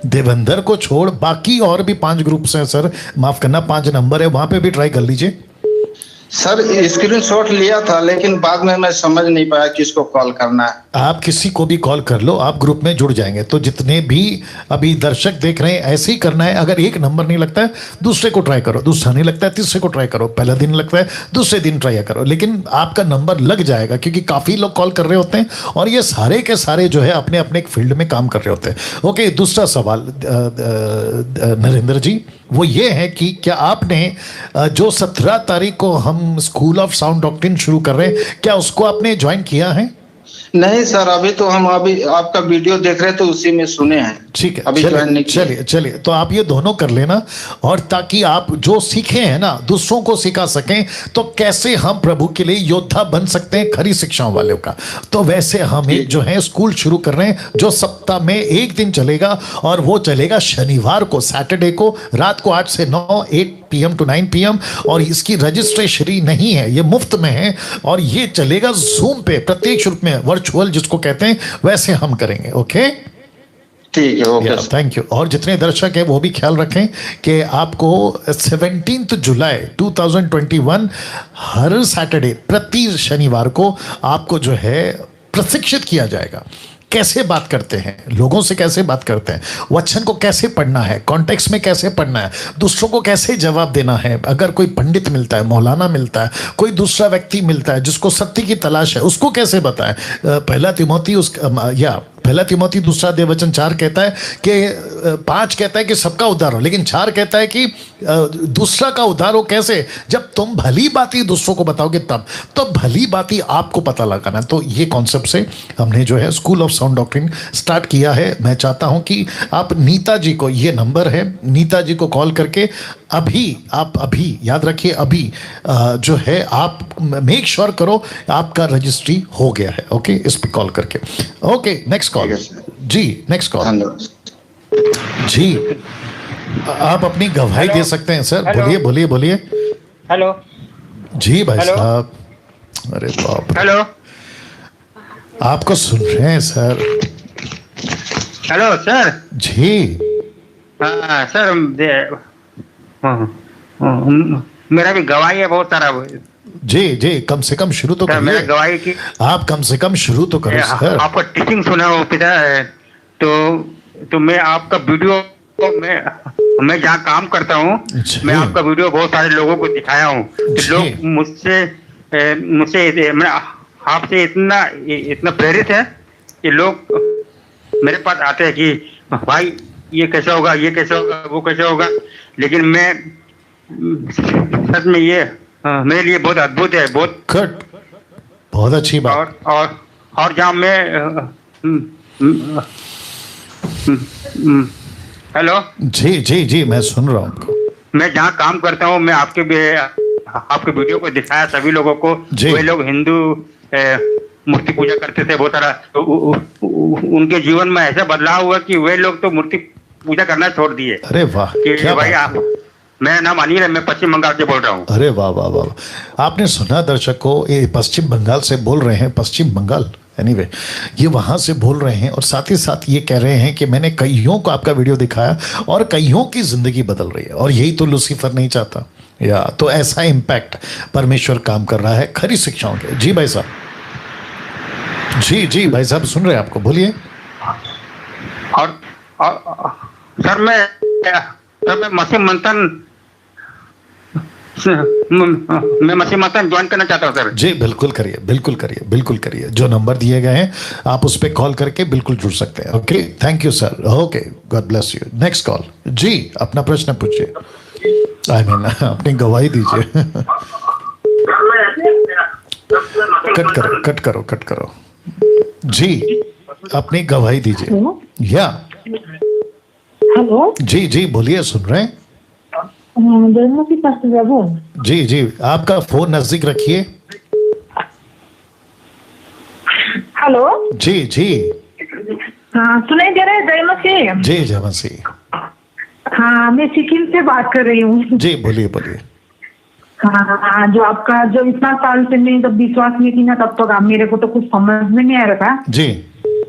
देवेंद्र को छोड़ बाकी और भी 5 ग्रुप्स हैं सर, माफ करना 5 नंबर है, वहां पे भी ट्राई कर लीजिए। सर स्क्रीनशॉट लिया था लेकिन बाद में मैं समझ नहीं पाया किसको कॉल करना है। आप किसी को भी कॉल कर लो, आप ग्रुप में जुड़ जाएंगे। तो जितने भी अभी दर्शक देख रहे हैं ऐसे ही करना है। अगर एक नंबर नहीं लगता है दूसरे को ट्राई करो, दूसरा नहीं लगता है तीसरे को ट्राई करो, पहला दिन लगता है दूसरे दिन ट्राई करो, लेकिन आपका नंबर लग जाएगा क्योंकि काफ़ी लोग कॉल कर रहे होते हैं और ये सारे के सारे जो है अपने अपने एक फील्ड में काम कर रहे होते हैं। ओके, दूसरा सवाल नरेंद्र जी, वो ये है कि क्या आपने जो 17 तारीख को हम स्कूल ऑफ साउंड डॉक्ट्रिन शुरू कर रहे हैं, क्या उसको आपने ज्वाइन किया है? नहीं सर, अभी तो हम अभी आपका वीडियो देख रहे तो उसी में सुने हैं। ठीक है, चलिए तो आप ये दोनों कर लेना, और ताकि आप जो सीखे हैं ना दूसरों को सिखा सकें, तो कैसे हम प्रभु के लिए योद्धा बन सकते हैं खरी शिक्षाओं वालों का। तो वैसे हम एक जो है स्कूल शुरू कर रहे हैं जो सप्ताह में एक दिन चलेगा, और वो चलेगा शनिवार को, सैटरडे को रात को 8 से 9, 8 PM to 9 PM। और इसकी रजिस्ट्रेशन नहीं है, ये मुफ्त में है, और ये चलेगा जूम पे प्रत्येक रूप में, वर्चुअल जिसको कहते हैं, वैसे हम करेंगे। ओके, ठीक है, ओके, थैंक यू। और जितने दर्शक हैं वो भी ख्याल रखें कि आपको 17 जुलाई 2021 हर सैटरडे, प्रति शनिवार को आपको जो है प्रशिक्षित किया जाएगा। कैसे बात करते हैं, लोगों से कैसे बात करते हैं, वचन को कैसे पढ़ना है, कॉन्टेक्स्ट में कैसे पढ़ना है, दूसरों को कैसे जवाब देना है। अगर कोई पंडित मिलता है, मौलाना मिलता है, कोई दूसरा व्यक्ति मिलता है जिसको सत्य की तलाश है, उसको कैसे बताएं। पहला तिमोथी दूसरा अध्याय वचन 4 कहता है कि 5 कहता है कि सबका उद्धार हो, लेकिन 4 कहता है कि दूसरा का उद्धार हो कैसे, जब तुम भली बातें दूसरों को बताओगे तब। तो भली बातें आपको पता लगाना। तो ये कॉन्सेप्ट से हमने जो है school of sound doctrine start किया है। मैं चाहता हूं कि आप नीता जी को, ये नंबर है, नीता जी को कॉल करके अभी याद रखिए, अभी जो है आप मेक श्योर करो आपका रजिस्ट्री हो गया है। ओके, इस पे कॉल करके। ओके, नेक्स्ट कॉल जी, नेक्स्ट कॉल जी। आप अपनी गवाही दे सकते हैं सर। बोलिए। हेलो जी भाई साहब। अरे बाप, हेलो, आपको सुन रहे हैं सर। हेलो सर जी। हाँ सर, मेरा भी गवाही है बहुत सारा। जी, कम से कम शुरू तो करिए। मेरा गवाही की आप कम से कम शुरू तो करो सर। आपका टीचिंग सुना हो पिता है, तो मैं आपका वीडियो, मैं जहाँ काम करता हूँ, मैं आपका वीडियो बहुत सारे लोगों को दिखाया हूँ। तो लोग मुझसे आपसे इतना प्रेरित है कि लोग मेरे पास आते हैं कि भाई ये कैसा होगा, ये कैसा होगा, वो कैसा होगा। लेकिन मैं सच में ये मेरे लिए बहुत अद्भुत है, बहुत अच्छी बात। और जहाँ मैं हेलो जी, मैं सुन रहा हूँ। मैं जहाँ काम करता हूँ, मैं आपके वीडियो को दिखाया सभी लोगों को। वे लोग हिंदू मूर्ति पूजा करते थे बहुत सारा, तो उनके जीवन में ऐसा बदलाव हुआ कि वे लोग तो मूर्ति पूजा करना छोड़ दिए। अरे वाह, क्या भाई आप, मेरा नाम अनिल है, मैं पश्चिम बंगाल से बोल रहा हूँ। अरे वाह। आपने सुना दर्शक को, ये पश्चिम बंगाल से बोल रहे हैं, पश्चिम बंगाल एनीवे, ये वहां से बोल रहे हैं। और साथ ही साथ ये कह रहे हैं कि मैंने कईयों को आपका वीडियो दिखाया और कईयों की जिंदगी बदल रही है, और यही तो लूसीफर नहीं चाहता। या तो ऐसा इम्पैक्ट परमेश्वर काम कर रहा है खरी शिक्षाओं के। जी भाई साहब, जी भाई साहब सुन रहे हैं आपको, बोलिए। और सर मैं मसीह मंथन ज्वाइन करना चाहता हूँ सर। जी बिल्कुल करिए। जो नंबर दिए गए हैं आप उस पर कॉल करके बिल्कुल जुड़ सकते हैं। Okay, thank you sir. Okay, God bless you. Next call जी, अपना प्रश्न पूछिए। अपनी गवाही दीजिए। कट करो जी, अपनी गवाही दीजिए। या हेलो जी, बोलिए, सुन रहे हैं। जी, आपका फोन नजदीक रखिए। हेलो जी। हाँ, सुनाई दे रहा है? जय मसीह। जी, जय मसीह। हाँ, मैं सिक्किम से बात कर रही हूँ। जी, बोलिए। हाँ, जो आपका जो इतना साल से मैं जब विश्वास नहीं की ना, तब तक मेरे को तो कुछ समझ में नहीं आ रहा था जी,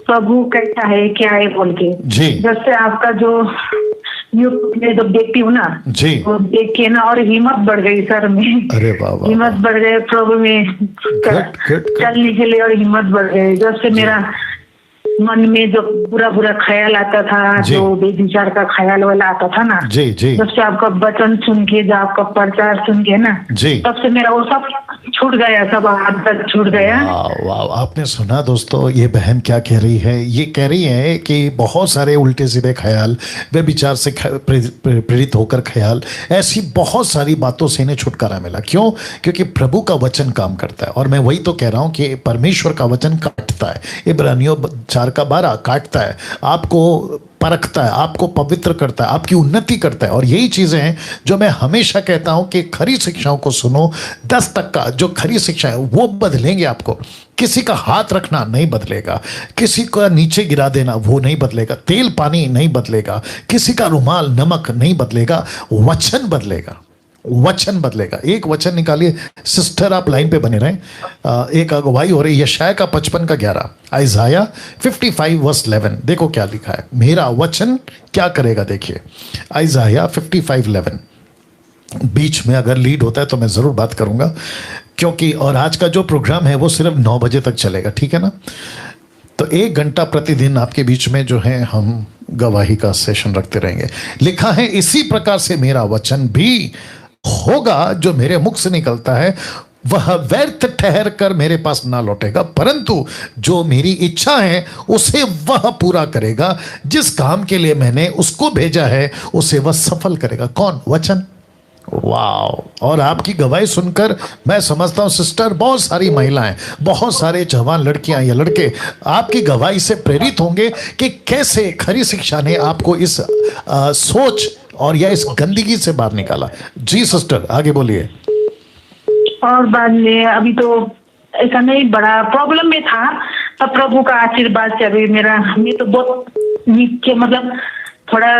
प्रभु कैसा है क्या है बोल के। जी, जैसे आपका जो यूट्यूब में जब देखती हूँ ना जी, वो देख के ना और हिम्मत बढ़ गई सर में। अरे वाह, हिम्मत बढ़ गई प्रभु में चलने के लिए, और हिम्मत बढ़ गई। जैसे मेरा मन में जो बुरा ख्याल आता था, जो बेविचार का ख्याल वाला आता था ना, जी, जब से आपका वचन सुन के, जब आपका प्रचार सुन के ना, तब से मेरा वो सब छूट गया, सब आदत छूट गया। वाह, आपने सुना दोस्तों, ये बहन क्या कह रही है? ये कह रही है कि बहुत सारे उल्टे सीधे ख्याल, बेविचार से प्रेरित होकर ख्याल, ऐसी बहुत सारी बातों से इन्हें छुटकारा मिला। क्यों? क्योंकि प्रभु का वचन काम करता है। और मैं वही तो कह रहा हूँ कि परमेश्वर का वचन काटता काटता है, इब्रानियों 4:12 काटता है, आपको परखता है, आपको पवित्र करता है, आपकी उन्नति करता है। और यही चीजें हैं जो मैं हमेशा कहता हूं कि खरी शिक्षाओं को सुनो। 10% जो खरी शिक्षा है वो बदलेंगे आपको। किसी का हाथ रखना नहीं बदलेगा, किसी का नीचे गिरा देना वो नहीं बदलेगा, तेल पानी नहीं बदलेगा, किसी का रुमाल नमक नहीं बदलेगा, वचन बदलेगा, वचन बदलेगा। एक वचन निकालिए सिस्टर, आप लाइन पे बने रहें। एक अगुवाई हो रही है यशाया का 55:11, आइज़ाया 55:11। देखो क्या लिखा है, मेरा वचन क्या करेगा। देखिए आइज़ाया 55:11। बीच में अगर लीड होता है तो मैं ज़रूर बात करूंगा, क्योंकि और आज का जो प्रोग्राम है वो सिर्फ 9 बजे तक चलेगा, ठीक है ना। तो 1 घंटा प्रतिदिन आपके बीच में जो है हम गवाही का सेशन रखते रहेंगे। लिखा है इसी प्रकार से मेरा वचन भी होगा जो मेरे मुख से निकलता है, वह व्यर्थ ठहर कर मेरे पास ना लौटेगा, परंतु जो मेरी इच्छा है उसे वह पूरा करेगा। जिस काम के लिए मैंने उसको भेजा है उसे वह सफल करेगा। कौन? वचन। वाह। और आपकी गवाही सुनकर मैं समझता हूं सिस्टर, बहुत सारी महिलाएं, बहुत सारे जवान लड़कियां या लड़के आपकी गवाही से प्रेरित होंगे कि कैसे खरी शिक्षा ने आपको इस सोच और या इस गंदगी से बाहर निकाला। जी सिस्टर आगे बोलिए। और बाद में अभी तो ऐसा नहीं, बड़ा प्रॉब्लम में था, तब प्रभु का आशीर्वाद से अभी मैं तो बहुत नीचे, मतलब थोड़ा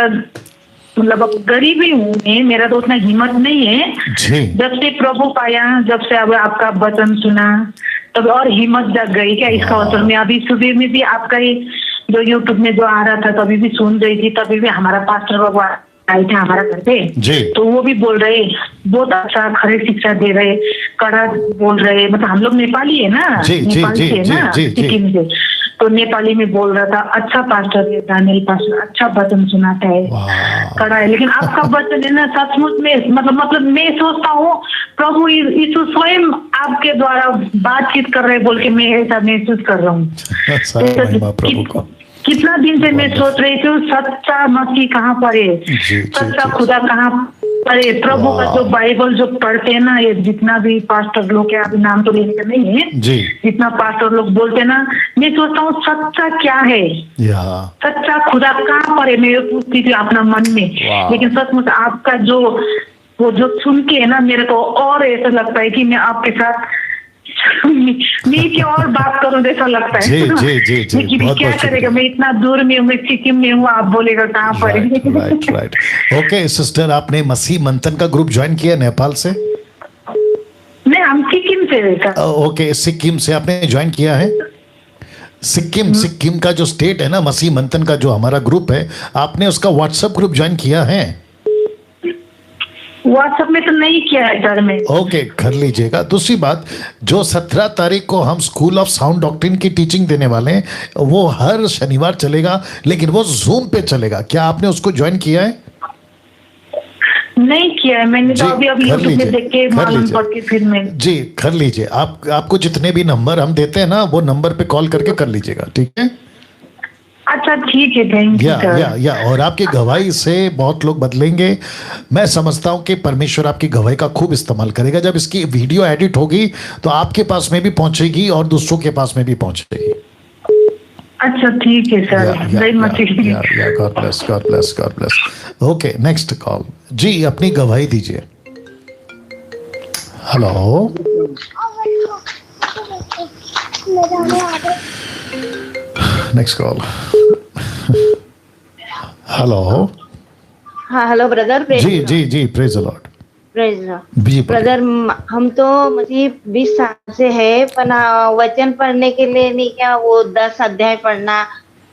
मतलब अब गरीब ही हूँ मैं, मेरा तो उतना हिम्मत नहीं है। जब से प्रभु पाया, जब से अब आपका वचन सुना, तब और हिम्मत जग गई क्या इसका अवसर में। अभी सुबह में भी आपका ही जो यूट्यूब में जो आ रहा था तभी भी सुन रही थी, तभी भी हमारा पास्टर बाबू आए थे हमारा घर पे, तो वो भी बोल रहे बहुत अच्छा खरी शिक्षा दे रहे, कड़ा बोल रहे, मतलब हम लोग नेपाली है ना, नेपाल से है ना, सिक्किम से, तो नेपाली में बोल रहा था। अच्छा पास्टर है दानियल पास्टर, अच्छा वचन सुनाता है, कड़ा है, लेकिन आपका वचन है ना सचमुच में, मतलब मैं सोचता हूँ प्रभु यीशु स्वयं आपके द्वारा बातचीत कर रहे बोल के मैं ऐसा महसूस कर रहा हूँ। कितना दिन से मैं सोच रही थी सच्चा मसीह कहाँ पर है, सच्चा खुदा कहाँ पर है। प्रभु का जो बाइबल जो पढ़ते हैं ना, ये जितना भी पास्टर लोग के, अभी नाम तो लेने का नहीं है, जितना पास्टर लोग बोलते हैं ना, मैं सोचता हूँ सच्चा क्या है, सच्चा खुदा कहाँ पर है, मैं पूछती थी अपना मन में। लेकिन सचमुच आपका जो वो जो सुन के है ना, मेरे को और ऐसा लगता है कि मैं आपके साथ मैं और बात करूं जैसा लगता है। जी, क्या करेगा, मैं इतना दूर में हूँ, मैं सिक्किम में हूँ, आप बोलेगा कहाँ पर। राइट। ओके सिस्टर, आपने मसीह मंथन का ग्रुप ज्वाइन किया नेपाल से? नहीं, हम सिक्किम से। ओके, सिक्किम से आपने ज्वाइन किया है। सिक्किम का जो स्टेट है ना, मसीह मंथन का जो हमारा ग्रुप है, आपने उसका व्हाट्सएप ग्रुप ज्वाइन किया है? व्हाट्सएप में तो नहीं किया है घर में। ओके, कर लीजिएगा। दूसरी बात, जो 17 तारीख को हम स्कूल ऑफ साउंड डॉक्ट्रिन की टीचिंग देने वाले हैं, वो हर शनिवार चलेगा, लेकिन वो जूम पे चलेगा। क्या आपने उसको ज्वाइन किया है? नहीं किया है मैंने, तो अभी यूट्यूब में देख के मालूम पड़ के फिर मैं। जी कर लीजिए। आपको जितने भी नंबर हम देते हैं ना, वो नंबर पे कॉल करके कर लीजिएगा, ठीक है? अच्छा ठीक है, थैंक यू। या और आपकी गवाही से बहुत लोग बदलेंगे। मैं समझता हूं कि परमेश्वर आपकी गवाही का खूब इस्तेमाल करेगा। जब इसकी वीडियो एडिट होगी तो आपके पास में भी पहुंचेगी और दूसरों के पास में भी पहुंचेगी। अच्छा ठीक है sir, God bless, God bless, God bless. Okay, next call. जी अपनी गवाही दीजिए। Hello, next call. हेलो। हाँ हेलो ब्रदर। जी praise the Lord. Praise brother, हम तो मसीह 20 साल से है, पर वचन पढ़ने के लिए नहीं, क्या वो 10 अध्याय पढ़ना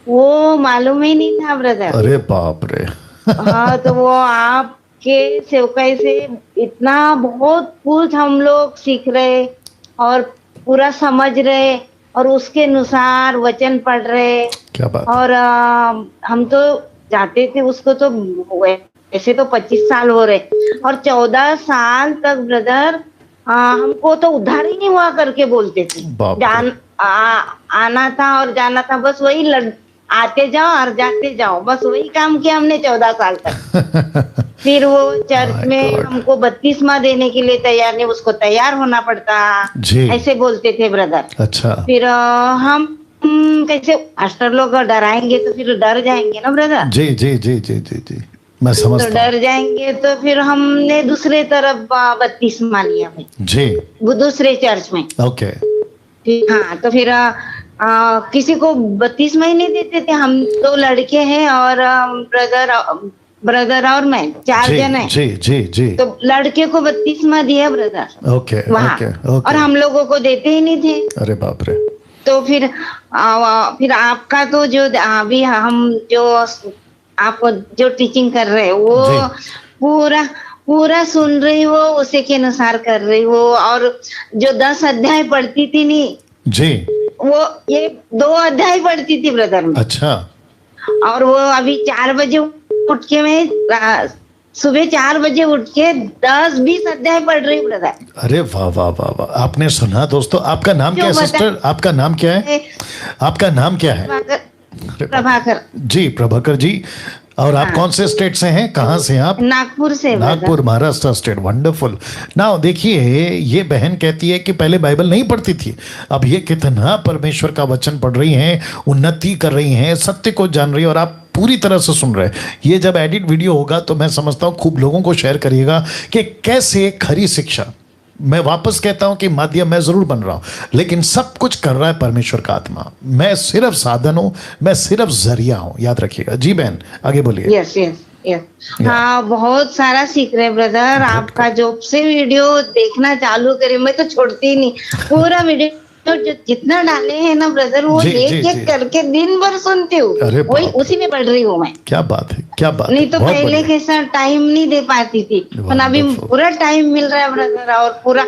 वो मालूम ही नहीं था ब्रदर। अरे बाप रे। हाँ, तो वो आपके सेवकाई से इतना बहुत कुछ हम लोग सीख रहे और पूरा समझ रहे और उसके अनुसार वचन पढ़ रहे। क्या बात। और हम तो जाते थे उसको, तो ऐसे तो 25 साल हो रहे और 14 साल तक ब्रदर हमको तो उद्धार ही नहीं हुआ करके बोलते थे। आना था और जाना था, बस वही आते जाओ और जाते जाओ, बस वही काम किया हमने 14 साल तक। फिर वो चर्च में हमको बपतिस्मा देने के लिए तैयार नहीं, उसको तैयार होना पड़ता, ऐसे बोलते थे ब्रदर। अच्छा। फिर हम कैसे मास्टर लोग डराएंगे तो फिर डर जाएंगे ना ब्रदर। जी जी जी जी जी जी मैं समझता तो डर जाएंगे तो फिर हमने दूसरे तरफ बपतिस्मा लिया भाई जी, वो दूसरे चर्च में। ओके हाँ, तो फिर किसी को 32 महीने देते थे। हम 2 लड़के हैं और ब्रदर और मैं 4 जन हैं। जी जी जी तो लड़के को 32 दिया ब्रदर ओके वहाँ, और हम लोगों को देते ही नहीं थे। अरे बाप रे। तो फिर आपका तो जो अभी हम जो आप जो टीचिंग कर रहे हो वो पूरा सुन रही हो, उसी के अनुसार कर रही हो। और जो 10 अध्याय पढ़ती थी नहीं जी, वो ये 2 अध्याय पढ़ती थी ब्रदर में। अच्छा। और वो अभी 4 बजे उठ के मैं सुबह 4 बजे उठ के 10-20 अध्याय पढ़ रही ब्रदर। अरे वाह वाह वाह वाह। आपने सुना दोस्तों। आपका नाम क्या है सिस्टर? आपका नाम क्या है? आपका नाम क्या है? प्रभाकर जी, प्रभाकर जी। और आप कौन से स्टेट से हैं? कहाँ से आप? नागपुर से। Nagpur, Maharashtra state. Wonderful. Now देखिए, ये बहन कहती है कि पहले बाइबल नहीं पढ़ती थी, अब ये कितना परमेश्वर का वचन पढ़ रही हैं, उन्नति कर रही हैं, सत्य को जान रही है, और आप पूरी तरह से सुन रहे हैं। ये जब एडिट वीडियो होगा तो मैं समझता हूँ खूब लोगों को शेयर करिएगा कि कैसे खरी शिक्षा, मैं वापस कहता हूं कि माध्यम मैं जरूर बन रहा हूं, लेकिन सब कुछ कर रहा है परमेश्वर का आत्मा। मैं सिर्फ साधन हूं, मैं सिर्फ जरिया हूं, याद रखिएगा। जी बहन, आगे बोलिए। Yes yes yes. हाँ, बहुत सारा सीख रहे ब्रदर। आपका जब से वीडियो देखना चालू करे, मैं तो छोड़ती ही नहीं, पूरा वीडियो तो जितना डाले हैं ना ब्रदर, वो एक करके दिन भर सुनती हूँ, वही उसी में पढ़ रही हूँ मैं। क्या बात है, क्या बात। नहीं तो पहले कैसा टाइम नहीं दे पाती थी, पर अभी पूरा टाइम मिल रहा है ब्रदर, और पूरा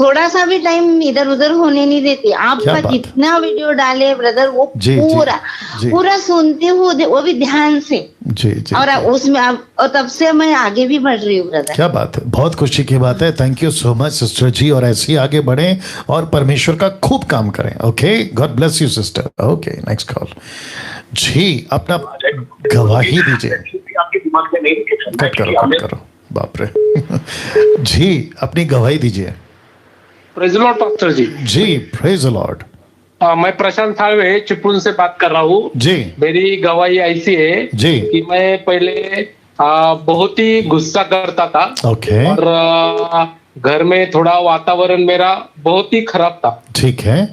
थोड़ा सा भी टाइम इधर उधर होने नहीं देती। आपका जितना वीडियो डाले ब्रदर, वो पूरा सुनती हूँ, वो भी ध्यान से। जी जी। और उसमें और तब से मैं आगे भी बढ़ रही हूँ ब्रदर। क्या बात है, बहुत खुशी की बात है। Thank you so much sister जी, और ऐसे ही आगे बढ़ें और परमेश्वर का खूब काम करें। Okay, God bless you sister. Okay, next call जी। अपना गवाही दीजिए। कट करो बाप रे। जी, अपनी गवाही दीजिए। प्रेज लॉर्ड पास्टर जी। जी, प्रेज लॉर्ड। मैं प्रशांत थालवे चिपळूण से बात कर रहा हूँ जी। मेरी गवाही ऐसी है जी कि मैं पहले बहुत ही गुस्सा करता था। ओके। और घर में थोड़ा वातावरण मेरा बहुत ही खराब था। ठीक है।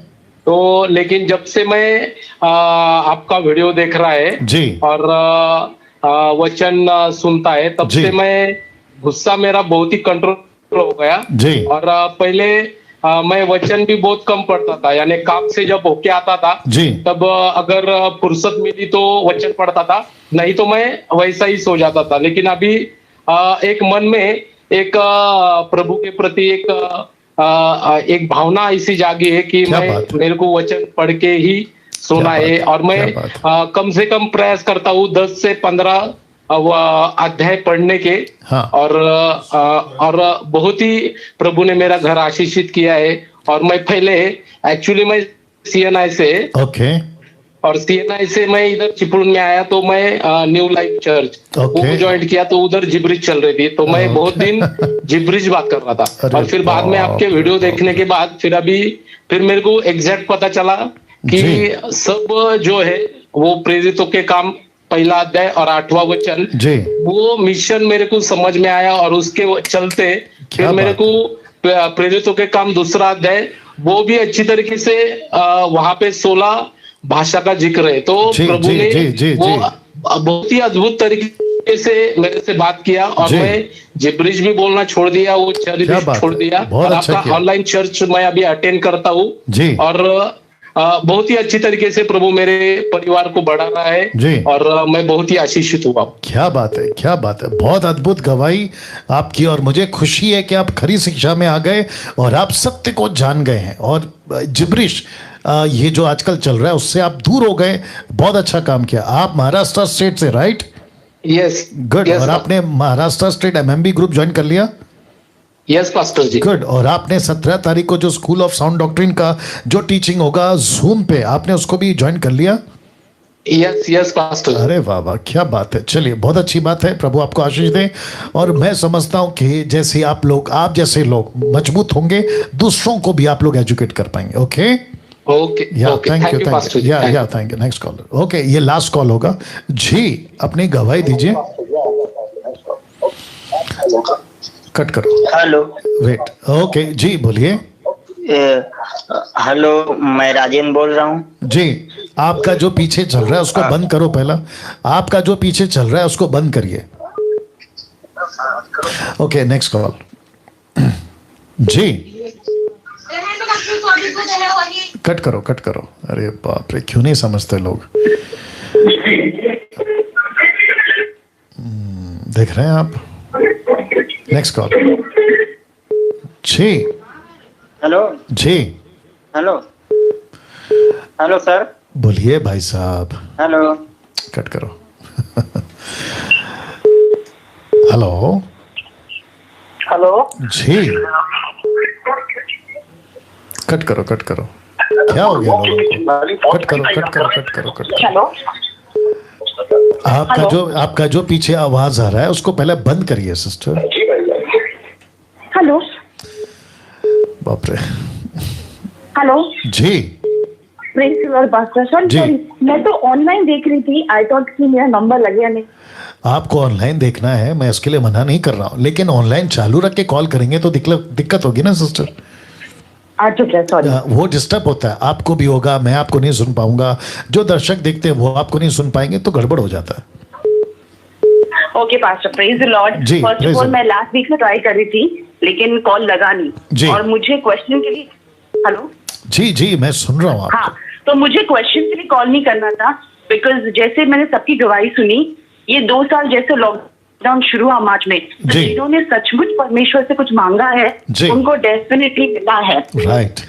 तो लेकिन जब से मैं आपका वीडियो देख रहा है जी, और वचन सुनता है, तब से मैं गुस्सा मेरा बहुत ही कंट्रोल हो गया जी। और पहले मैं वचन भी बहुत कम पढ़ता था, यानी काम से जब होके आता था जी, तब अगर फुर्सत मिली तो वचन पढ़ता था, नहीं तो मैं वैसा ही सो जाता था। लेकिन अभी एक मन में एक प्रभु के प्रति एक भावना ऐसी जागी है कि मेरे को वचन पढ़ के ही सोना है। और मैं कम से कम प्रयास करता हूँ 10 से 15 अध्याय पढ़ने के। हाँ। और बहुत ही प्रभु ने मेरा घर आशीषित किया है। और मैं पहले एक्चुअली मैं CNI से, ओके, और CNI से मैं इधर चिपळूण में आया तो मैं न्यू लाइफ चर्च वो ज्वाइन किया, तो उधर जिब्रिज चल रही थी, तो मैं बहुत दिन जिब्रिज बात कर रहा था। और फिर बाद में आपके वीडियो देखने के बाद फिर मेरे को एग्जैक्ट पता चला कि सब जो है वो प्रेरितों के काम पहला अध्याय और 8वां वचन वो मिशन मेरे को समझ में आया। और उसके चलते फिर मेरे को प्रेरितों के काम 2रा अध्याय वो भी अच्छी तरीके से वहां पे 16 भाषा का जिक्र है। तो प्रभु ने वो बहुत ही अद्भुत तरीके से मेरे से बात किया और मैं जिब्रिज भी बोलना छोड़ दिया, वो चर्च भी छोड़ दिया। और आपका ऑनलाइन चर्च मैं अभी अटेंड करता हूँ और बहुत ही अच्छी तरीके से प्रभु मेरे परिवार को बढ़ा रहा है और मैं बहुत ही आशीषित हुआ। क्या बात है, क्या बात है, बहुत अद्भुत गवाही आपकी। और मुझे खुशी है कि आप खरी शिक्षा में आ गए और आप सत्य को जान गए हैं और जिब्रिश ये जो आजकल चल रहा है उससे आप दूर हो गए। बहुत अच्छा काम किया। आप महाराष्ट्र स्टेट से, राइट? Yes, good. और आपने Maharashtra state MMB group join कर लिया? यस पास्टर जी। गुड। और आपने 17 तारीख को जो स्कूल ऑफ साउंड डॉक्ट्रिन का जो टीचिंग होगा Zoom पे, आपने उसको भी ज्वाइन कर लिया? Yes yes pastor. अरे वाह वाह, क्या बात है। चलिए, बहुत अच्छी बात है, प्रभु आपको आशीष दे। और मैं समझता हूं कि जैसे आप जैसे लोग मजबूत होंगे, दूसरों को भी आप लोग एजुकेट कर पाएंगे। Okay, okay thank you thank you. Next collar. Okay, ये लास्ट कॉल होगा जी, अपनी गवाही दीजिए। कट करो। हेलो। वेट। ओके जी, बोलिए। हेलो, मैं राजेंद्र बोल रहा हूँ जी। आपका जो पीछे चल रहा है उसको बंद करो। पहला आपका जो पीछे चल रहा है उसको बंद करिए। ओके, नेक्स्ट कॉल जी। कट करो, कट करो। अरे बाप रे, क्यों नहीं समझते लोग। देख रहे हैं आप। नेक्स्ट कॉल जी। हेलो जी। हेलो। Hello sir. बोलिए भाई साहब। हेलो। कट करो। हेलो। हेलो जी। कट करो, कट करो। क्या हो गया लोगों को? कट करो, कट करो, कट करो, कट करो। हेलो। आपका जो पीछे आवाज आ रहा है उसको पहले बंद करिए सिस्टर। हेलो। बाप रे। हेलो जी। Praise Lord pastor. सर मैं तो ऑनलाइन देख रही थी, आई थॉट कि मेरा नंबर लगे या नहीं। आपको ऑनलाइन देखना है, मैं इसके लिए मना नहीं कर रहा हूँ, लेकिन ऑनलाइन चालू रख के कॉल करेंगे तो दिक्कत होगी ना सिस्टर। वो डिस्टर्ब होता है, आपको भी होगा, मैं आपको नहीं सुन पाऊंगा, जो दर्शक देखते हैं वो आपको नहीं सुन पाएंगे, तो गड़बड़ हो जाता है। Okay pastor, praise the Lord. First of all मैं लास्ट वीक में ट्राई कर रही थी लेकिन कॉल लगा नहीं, और मुझे क्वेश्चन के लिए। हेलो जी जी, मैं सुन रहा हूँ। हाँ, तो मुझे क्वेश्चन के लिए कॉल नहीं करना था, बिकॉज जैसे मैंने सबकी गवाही सुनी, ये 2 साल जैसे लॉकडाउन शुरू हुआ मार्च में, तो जिन्होंने सचमुच परमेश्वर से कुछ मांगा है उनको डेफिनेटली मिला है। राइट।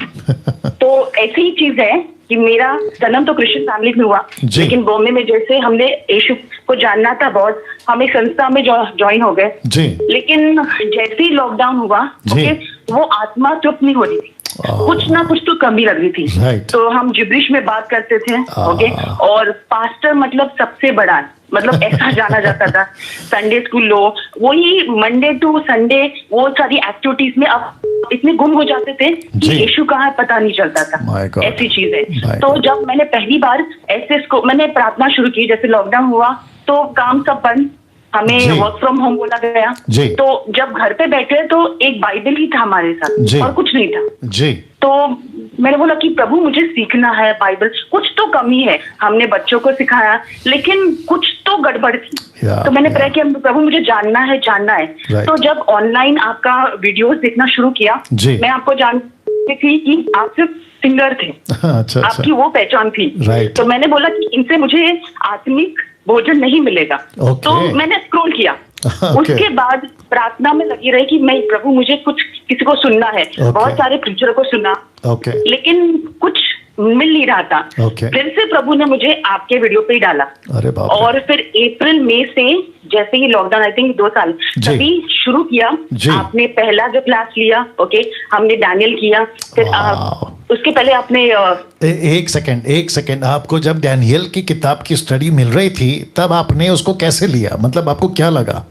तो ऐसी ही चीज है कि मेरा जन्म तो क्रिश्चियन फैमिली में हुआ, लेकिन बॉम्बे में जैसे हमने यीशु को जानना था बहुत, हम एक संस्था में ज्वाइन हो गए, लेकिन जैसे ही लॉकडाउन हुआ वो आत्मा तृप्त नहीं हो रही थी, कुछ ना कुछ तो कमी लग रही थी। तो हम जिब्रिश में बात करते थे, ओके, और पास्टर मतलब सबसे बड़ा, मतलब ऐसा जाना जाता था। संडे स्कूल लो, वही मंडे टू संडे वो सारी एक्टिविटीज में अब इतने गुम हो जाते थे कि यीशु कहाँ है पता नहीं चलता था। ऐसी चीज है। तो जब मैंने पहली बार ऐसे मैंने प्रार्थना शुरू की, जैसे लॉकडाउन हुआ तो काम सब बंद, हमें वर्क फ्रॉम होम बोला गया। तो जब घर पे बैठे तो एक बाइबल ही था हमारे साथ और कुछ नहीं था। तो मैंने बोला कि प्रभु मुझे सीखना है बाइबल, कुछ तो कमी है, हमने बच्चों को सिखाया लेकिन कुछ तो गड़बड़ थी। तो मैंने प्रे किया प्रभु मुझे जानना है। तो जब ऑनलाइन आपका वीडियोस देखना शुरू किया, मैं आपको जानती थी कि आप सिर्फ सिंगर थे। अच्छा, आपकी वो पहचान थी। तो मैंने बोला कि इनसे मुझे आत्मिक भोजन नहीं मिलेगा। तो मैंने स्क्रॉल किया। उसके बाद प्रार्थना में लगी रही कि मैं प्रभु मुझे कुछ किसी को सुनना है। बहुत सारे प्रीचरों को सुना, लेकिन कुछ मिल नहीं रहा था। फिर से प्रभु ने मुझे आपके वीडियो पे ही डाला। और फिर अप्रैल मई से जैसे ही लॉकडाउन, आई थिंक 2 साल, तभी शुरू किया। आपने पहला जो क्लास लिया, हमने डैनियल किया। फिर उसके पहले आपने एक सेकंड, आपको जब डैनियल की किताब की स्टडी मिल रही थी तब आपने उसको कैसे लिया, मतलब आपको क्या लगा?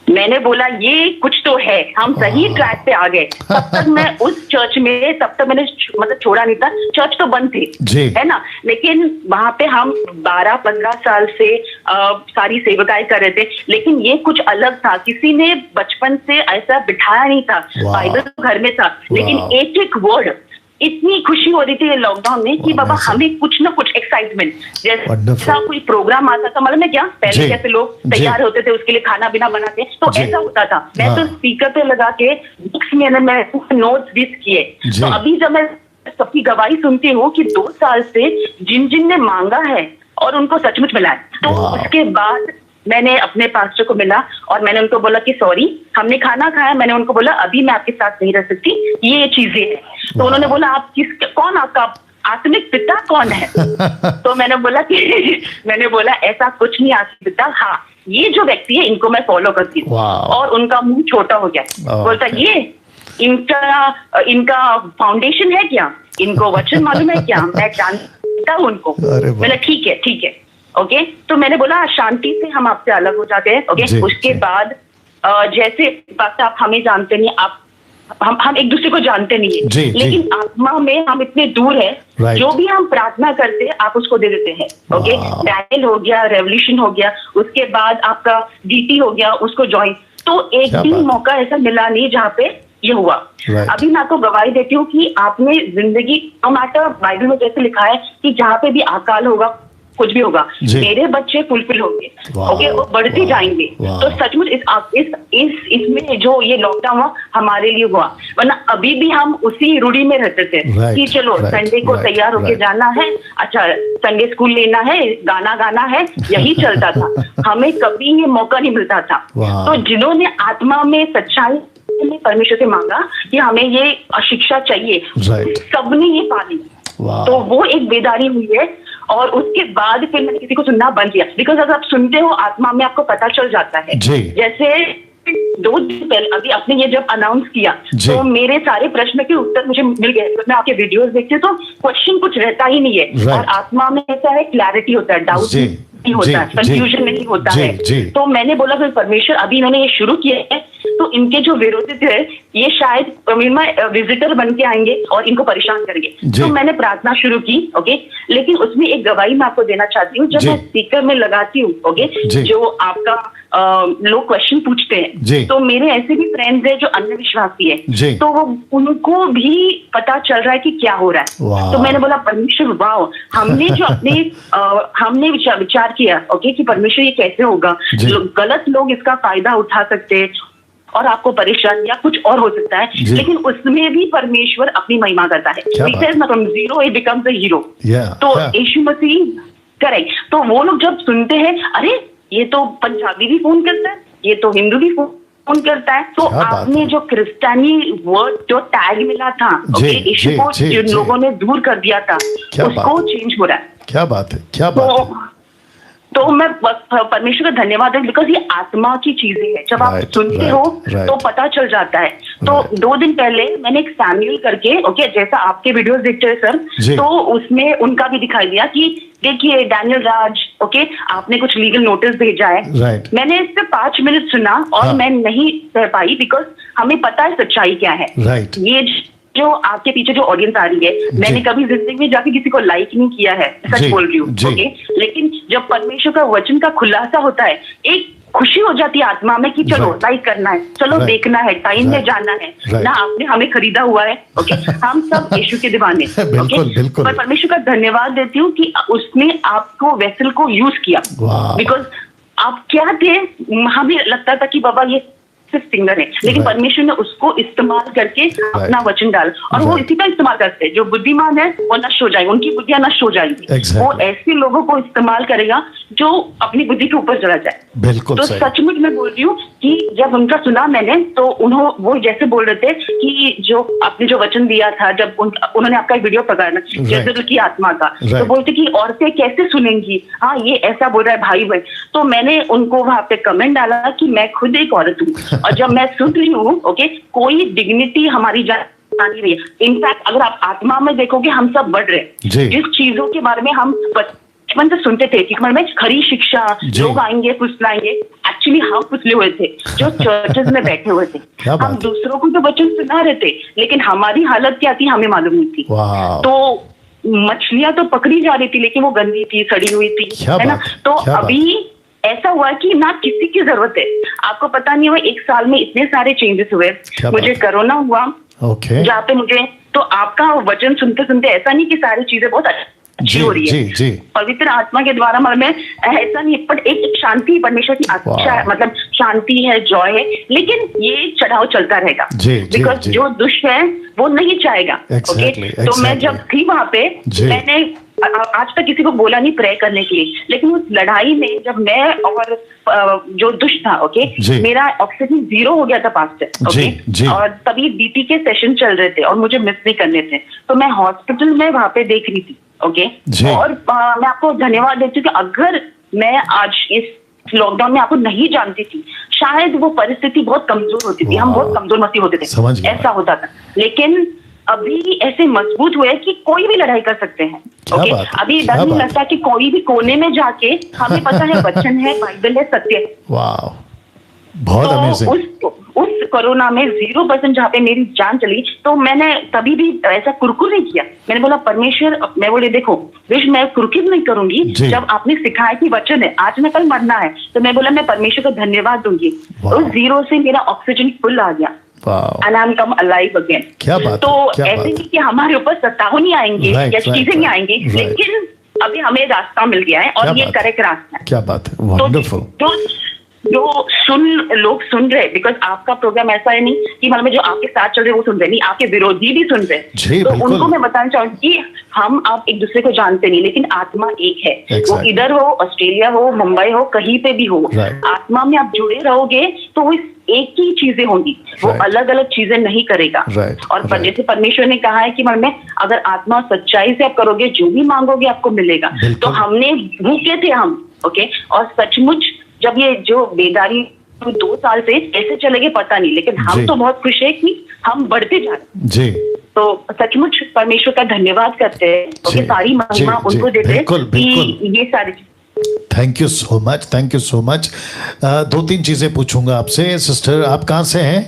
मैंने बोला ये कुछ तो है, हम सही ट्रैक पे आ गए। तब तक मैं उस चर्च में, तब तक मैंने मतलब छोड़ा नहीं था, चर्च तो बंद थे, है ना, लेकिन वहां पे हम 12-15 साल से सारी सेवकाएं कर रहे थे, लेकिन ये कुछ अलग था। किसी ने बचपन से ऐसा बिठाया नहीं था, बाइबल घर में था, लेकिन एक वर्ड, इतनी खुशी हो रही थी लॉकडाउन में कि बाबा हमें कुछ ना कुछ एक्साइटमेंट, जैसा कोई प्रोग्राम आता था, मतलब क्या पहले कैसे लोग तैयार होते थे उसके लिए खाना बिना बनाते, तो ऐसा होता था। मैं तो स्पीकर पे लगा के बुक्स में मैं नोट्स भी किए। तो अभी जब मैं सबकी गवाही सुनती हूँ कि 2 साल से जिन ने मांगा है और उनको सचमुच मिला है, तो उसके बाद मैंने अपने पास्टर को मिला और मैंने उनको बोला कि सॉरी, हमने खाना खाया, मैंने उनको बोला अभी मैं आपके साथ नहीं रह सकती, ये चीजें हैं। तो उन्होंने बोला आप कौन, आपका आत्मिक पिता कौन है? तो मैंने बोला ऐसा कुछ नहीं आत्मिक पिता, हाँ ये जो व्यक्ति है इनको मैं फॉलो करती हूँ। और उनका मुंह छोटा हो गया। बोलता ये इनका फाउंडेशन है क्या, इनको वचन मालूम है क्या, मैं जानता हूँ उनको। मैंने ठीक है ओके। तो मैंने बोला शांति से हम आपसे अलग हो जाते हैं। ओके। उसके बाद जैसे बात आप हमें जानते नहीं, आप हम एक दूसरे को जानते नहीं है, लेकिन आत्मा में हम इतने दूर है। जो भी हम प्रार्थना करते हैं आप उसको दे देते हैं। ओके, डैनियल हो गया, रेवल्यूशन हो गया, उसके बाद आपका डीटी हो गया, उसको ज्वाइन। तो एक भी मौका ऐसा मिला नहीं जहाँ पे ये हुआ। अभी मैं आपको गवाही देती हूँ कि आपने जिंदगी, no matter बाइबल में जैसे लिखा है कि जहाँ पे भी अकाल होगा, कुछ भी होगा, मेरे बच्चे फुलफिल होंगे। ओके, वो बढ़ते जाएंगे। तो सचमुच इसमें जो ये लॉकडाउन हुआ हमारे लिए हुआ, वरना अभी भी हम उसी रूढ़ी में रहते थे कि चलो संडे को तैयार होके जाना है, अच्छा संडे स्कूल लेना है, गाना गाना है, यही चलता था। हमें कभी ये मौका नहीं मिलता था। तो जिन्होंने आत्मा में सच्चाई में परमेश्वर से मांगा कि हमें ये शिक्षा चाहिए, सबने ये पा ली। तो वो एक बेदारी हुई है, और उसके बाद फिर मैंने किसी को सुनना बंद किया। बिकॉज अगर आप सुनते हो आत्मा में आपको पता चल जाता है। जैसे 2 दिन पहले अभी आपने ये जब अनाउंस किया तो मेरे सारे प्रश्न के उत्तर मुझे मिल गए। तो मैं आपके वीडियोस देखती हूँ तो क्वेश्चन कुछ रहता ही नहीं है। और आत्मा में ऐसा है, क्लैरिटी होता है, डाउट नहीं होता है, कंफ्यूजन नहीं होता है। तो मैंने बोला कि परमेश्वर अभी इन्होंने ये शुरू किया है, तो इनके जो विरोधी थे ये शायद विजिटर बन के आएंगे और इनको परेशान करेंगे। तो मैंने प्रार्थना शुरू की। ओके, लेकिन उसमें एक गवाही मैं आपको देना चाहती हूँ। जब मैं स्पीकर में लगाती हूँ, ओके, जो आपका लोग क्वेश्चन पूछते हैं, तो मेरे ऐसे भी फ्रेंड्स हैं जो अंधविश्वासी है, तो वो उनको भी पता चल रहा है कि क्या हो रहा है। तो मैंने बोला परमेश्वर वाह, हमने जो अपने हमने विचार किया, ओके, कि परमेश्वर ये कैसे होगा, गलत लोग इसका फायदा उठा सकते हैं और आपको परेशान या कुछ और हो सकता है, लेकिन उसमें भी परमेश्वर अपनी महिमा करता है। From zero it becomes a hero. तो यीशु मसीह करेक्ट। तो वो लोग जब सुनते हैं, अरे ये तो पंजाबी भी फोन करता है, ये तो हिंदू भी फोन करता है, तो आपने जो क्रिस्टियानी वर्ड जो टैग मिला था, यीशु को जिन लोगों ने दूर कर दिया था, उसको चेंज हो रहा है। क्या बात है, क्या बात है। तो मैं परमेश्वर का धन्यवाद है, बिकॉज ये आत्मा की चीजें हैं। जब आप सुनते हो तो पता चल जाता है। तो 2 दिन पहले मैंने एक सैमुअल करके, ओके, जैसा आपके वीडियोस देखते हैं सर, तो उसमें उनका भी दिखाई दिया कि देखिए डैनियल राज, ओके, आपने कुछ लीगल नोटिस भेजा है। मैंने इस पे 5 मिनट सुना और मैं नहीं कह पाई, बिकॉज हमें पता है सच्चाई क्या है। ये जो आपके पीछे जो ऑडियंस आ रही है, मैंने कभी जिंदगी में जाके किसी को लाइक नहीं किया है, सच बोल रही हूँ, ओके, लेकिन जब परमेश्वर का वचन का खुलासा होता है, एक खुशी हो जाती है आत्मा में कि चलो लाइक करना है, चलो देखना है, टाइम में जाना है ना, आपने हमें खरीदा हुआ है। ओके, हम सब यीशु के दीवाने। ओके, पर परमेश्वर का धन्यवाद देती हूँ कि उसने आपको वेसल को यूज किया, बिकॉज आप क्या थे, हमें लगता था कि बाबा ये सिर्फ सिंगर है, लेकिन परमेश्वर ने उसको इस्तेमाल करके अपना वचन डाल, और वो इसी का इस्तेमाल करते हैं। जो बुद्धिमान है वो नष्ट हो जाएगा, उनकी बुद्धियां नष्ट हो जाएगी। वो ऐसे लोगों को इस्तेमाल करेगा जो अपनी बुद्धि के ऊपर चला जाए। बिल्कुल तो सचमुच मैं बोल रही हूँ कि जब उनका सुना मैंने, तो वो जैसे बोल रहे थे कि जो आपने जो वचन दिया था, जब उन्होंने आपका एक वीडियो पकड़ा जज़ेबेल की आत्मा का, तो बोलते कि औरतें कैसे सुनेंगी, हाँ ये ऐसा बोल रहा है भाई भाई। तो मैंने उनको वहां पे कमेंट डाला कि मैं खुद एक औरत हूँ, और जब मैं सुन रही हूँ, ओके, कोई डिग्निटी हमारी नहीं रही है। इनफैक्ट अगर आप आत्मा में देखोगे हम सब बढ़ रहे हैं। जिस चीजों के बारे में हम बचपन से सुनते थे कि में खरी शिक्षा, लोग आएंगे फुसलाएंगे, एक्चुअली हम फुसले हुए थे जो चर्चेस में बैठे हुए थे। हम दूसरों को तो वचन सुना रहे थे, लेकिन हमारी हालत क्या थी हमें मालूम नहीं थी। तो मछलियां तो पकड़ी जा रही थी, लेकिन वो गंदी थी, सड़ी हुई थी, है ना। तो अभी ऐसा हुआ कि ना किसी की जरूरत है। आपको पता नहीं हुआ, 1 साल में इतने सारे चेंजेस हुए। मुझे कोरोना हुआ, जहाँ पे मुझे, तो आपका वचन सुनते सुनते ऐसा नहीं कि सारी चीजें बहुत अच्छी हो रही है, पवित्र आत्मा के द्वारा में ऐसा नहीं, पर एक शांति परमेश्वर की अच्छा, मतलब शांति है, जॉय है, लेकिन ये चढ़ाव चलता रहेगा, बिकॉज जो दुष्ट है वो नहीं चाहेगा। ओके, तो मैं जब थी वहां पे, मैंने आज तक किसी को बोला नहीं प्रे करने के लिए, लेकिन उस लड़ाई में जब मैं और जो दुष्ट था, ओके, मेरा ऑक्सीजन 0 हो गया था पास्टर, ओके, और तभी डीटी के सेशन चल रहे थे और मुझे मिस नहीं करने थे, तो मैं हॉस्पिटल में वहां पे देख रही थी, ओके, और मैं आपको धन्यवाद देती हूँ कि अगर मैं आज इस लॉकडाउन में आपको नहीं जानती थी, शायद वो परिस्थिति बहुत कमजोर होती थी, हम बहुत कमजोर मसीह होते थे, ऐसा होता था। लेकिन अभी ऐसे मजबूत हुए कि कोई भी लड़ाई कर सकते हैं। ओके, अभी डर नहीं लगता कि कोई भी कोने में जाके, हमें पता है वचन है, बाइबल है, सत्य है। वाह, बहुत अमेजिंग। उस कोरोना में 0% जहाँ पे मेरी जान चली, तो मैंने कभी भी ऐसा कुरकुर नहीं किया। मैंने बोला परमेश्वर, मैं बोले देखो विश मैं कुरकुर नहीं करूंगी, जब आपने सिखाया कि वचन है आज न कल मरना है, तो मैं बोला मैं परमेश्वर को धन्यवाद दूंगी। उस 0 से मेरा ऑक्सीजन फुल आ गया and I'm come alive again। क्या बात तो ऐसे नहीं कि हमारे ऊपर सत्ताव नहीं आएंगे या चीजें नहीं आएंगी, लेकिन अभी हमें रास्ता मिल गया है और ये करेक्ट रास्ता है। क्या बात है, वंडरफुल। जो लोग सुन रहे, बिकॉज आपका प्रोग्राम ऐसा है नहीं कि मतलब जो आपके साथ चल रहे वो सुन रहे नहीं, आपके विरोधी भी सुन रहे, तो उनको मैं बताना चाहूंगी कि हम आप एक दूसरे को जानते नहीं, लेकिन आत्मा एक है। वो इधर हो, ऑस्ट्रेलिया हो, मुंबई हो, कहीं पे भी हो, आत्मा में आप जुड़े रहोगे तो इस एक ही चीजें होंगी, वो अलग अलग चीजें नहीं करेगा। और जैसे परमेश्वर ने कहा है कि मन में अगर आत्मा सच्चाई से आप करोगे, जो भी मांगोगे आपको मिलेगा। तो हमने भूखे थे हम, ओके, और सचमुच जब ये जो बेदारी 2 साल से कैसे चले गए पता नहीं, लेकिन हम तो बहुत खुश है कि हम बढ़ते जा रहे जी। तो सचमुच परमेश्वर का धन्यवाद करते हैं, ओके, सारी महिमा उनको देते हैं कि ये सारी। Thank you so much, thank you so much. 2-3 चीजें पूछूंगा आपसे। सिस्टर आप कहाँ से हैं?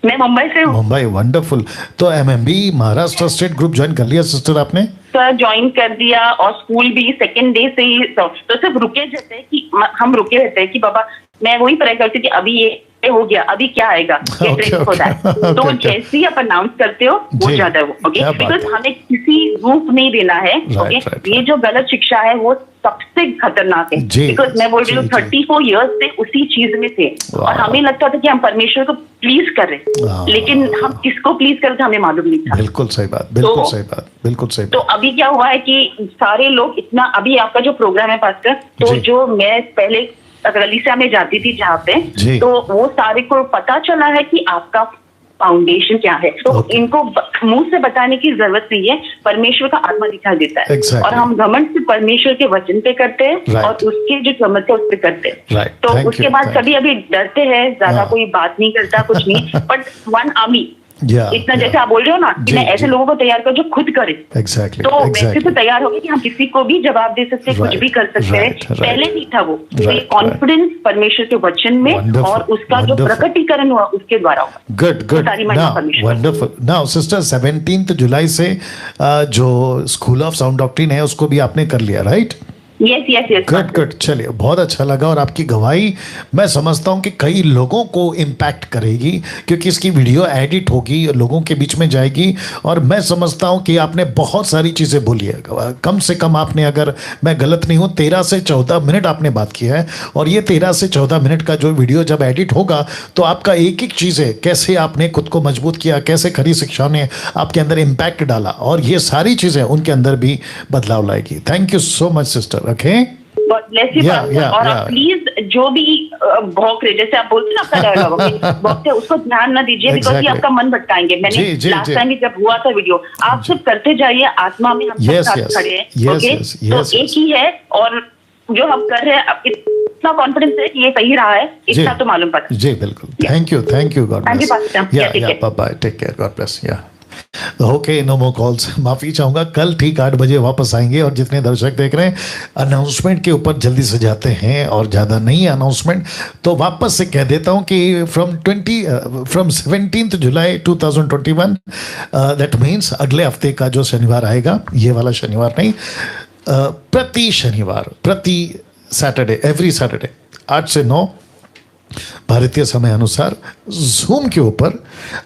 मैं मुंबई से हूँ। मुंबई, वंडरफुल। तो MMB Maharashtra state group join कर लिया सिस्टर आपने? सर ज्वाइन कर दिया, और स्कूल भी सेकेंड डे से ही तो सिर्फ रुके रहते हैं कि हम रुके रहते हैं कि बाबा मैं वही प्रे करती थी अभी ये हो गया, अभी क्या आएगा, ये होता है। तो जैसे ही आप अनाउंस करते हो वो ज्यादा है, ओके, बिकॉज हमें किसी रूप नहीं देना है, ओके। ये जो गलत शिक्षा है वो सबसे खतरनाक है, बिकॉज मैं बोल रही हूँ 34 इयर्स से उसी चीज में थे, और हमें लगता था कि हम परमेश्वर को प्लीज कर रहे, लेकिन हम किसको प्लीज कर रहे थे हमें मालूम नहीं था। बिल्कुल सही बात, बिल्कुल सही बात, बिल्कुल सही। तो अभी क्या हुआ है कि सारे लोग इतना, अभी आपका जो प्रोग्राम है पास्टर, तो जो मैं पहले गलीसा में जाती थी जहाँ पे, तो वो सारे को पता चला है कि आपका फाउंडेशन क्या है, तो इनको मुंह से बताने की जरूरत नहीं है, परमेश्वर का आत्मा दिखा देता है। और हम घमंड से परमेश्वर के वचन पे करते हैं, और उसके जो समस्या उस पे करते हैं। तो उसके बाद कभी अभी डरते हैं, ज्यादा कोई बात नहीं करता, कुछ नहीं, बट वन आर्मी इतना जैसे आप बोल रहे हो ना कि मैं ऐसे लोगों को तैयार कर जो खुद करे। Exactly, तो वैसे तो तैयार हो गए कि हम किसी को भी जवाब दे सकते हैं, कुछ भी कर सकते हैं। पहले नहीं था वो, कॉन्फिडेंस परमेश्वर के वचन में और उसका जो प्रकटीकरण हुआ उसके द्वारा। Good good, wonderful. Now sister 17 जुलाई से जो स्कूल ऑफ साउंड डॉक्ट्रिन है उसको भी आपने कर लिया, right? Yes yes yes. Good good, चलिए बहुत अच्छा लगा। और आपकी गवाही मैं समझता हूँ कि कई लोगों को इम्पैक्ट करेगी, क्योंकि इसकी वीडियो एडिट होगी, लोगों के बीच में जाएगी, और मैं समझता हूँ कि आपने बहुत सारी चीज़ें बोली है। कम से कम आपने, अगर मैं गलत नहीं हूँ, 13 से 14 मिनट आपने बात किया है, और ये 13 से 14 मिनट का जो वीडियो जब एडिट होगा तो आपका एक एक चीज़ है, कैसे आपने खुद को मजबूत किया, कैसे खरी शिक्षा ने आपके अंदर इम्पैक्ट डाला, और ये सारी चीज़ें उनके अंदर भी बदलाव लाएगी। Thank you so much sister. Okay, और आप प्लीज जो भी भौंक रहे, जैसे आप बोलते हैं ना आपका डायलॉग भौंकते, उसको ध्यान ना दीजिए, बिकॉज ये आपका मन भटकाएंगे। मैंने लास्ट टाइम जब हुआ था वीडियो, आप सिर्फ करते जाइए, आत्मा में हम सब खड़े हैं, ओके। तो एक ही है, और जो हम कर रहे हैं इतना कॉन्फिडेंस है कि ये सही रहा है, इतना तो मालूम पड़ा। जी बिल्कुल, thank you, God bless. Bye, take care, God bless. Okay, no more calls. माफी चाहूंगा, कल ठीक 8 बजे वापस आएंगे। और जितने दर्शक देख रहे हैं, अनाउंसमेंट के ऊपर जल्दी से जाते हैं और ज़्यादा नहीं अनाउंसमेंट, तो वापस से कह देता हूं कि फ्रॉम 17 जुलाई 2021, दैट मीन्स अगले हफ्ते का जो शनिवार आएगा, ये वाला शनिवार नहीं, प्रति शनिवार, प्रति सैटरडे, एवरी सैटरडे 8 से 9 भारतीय समय अनुसार जूम के ऊपर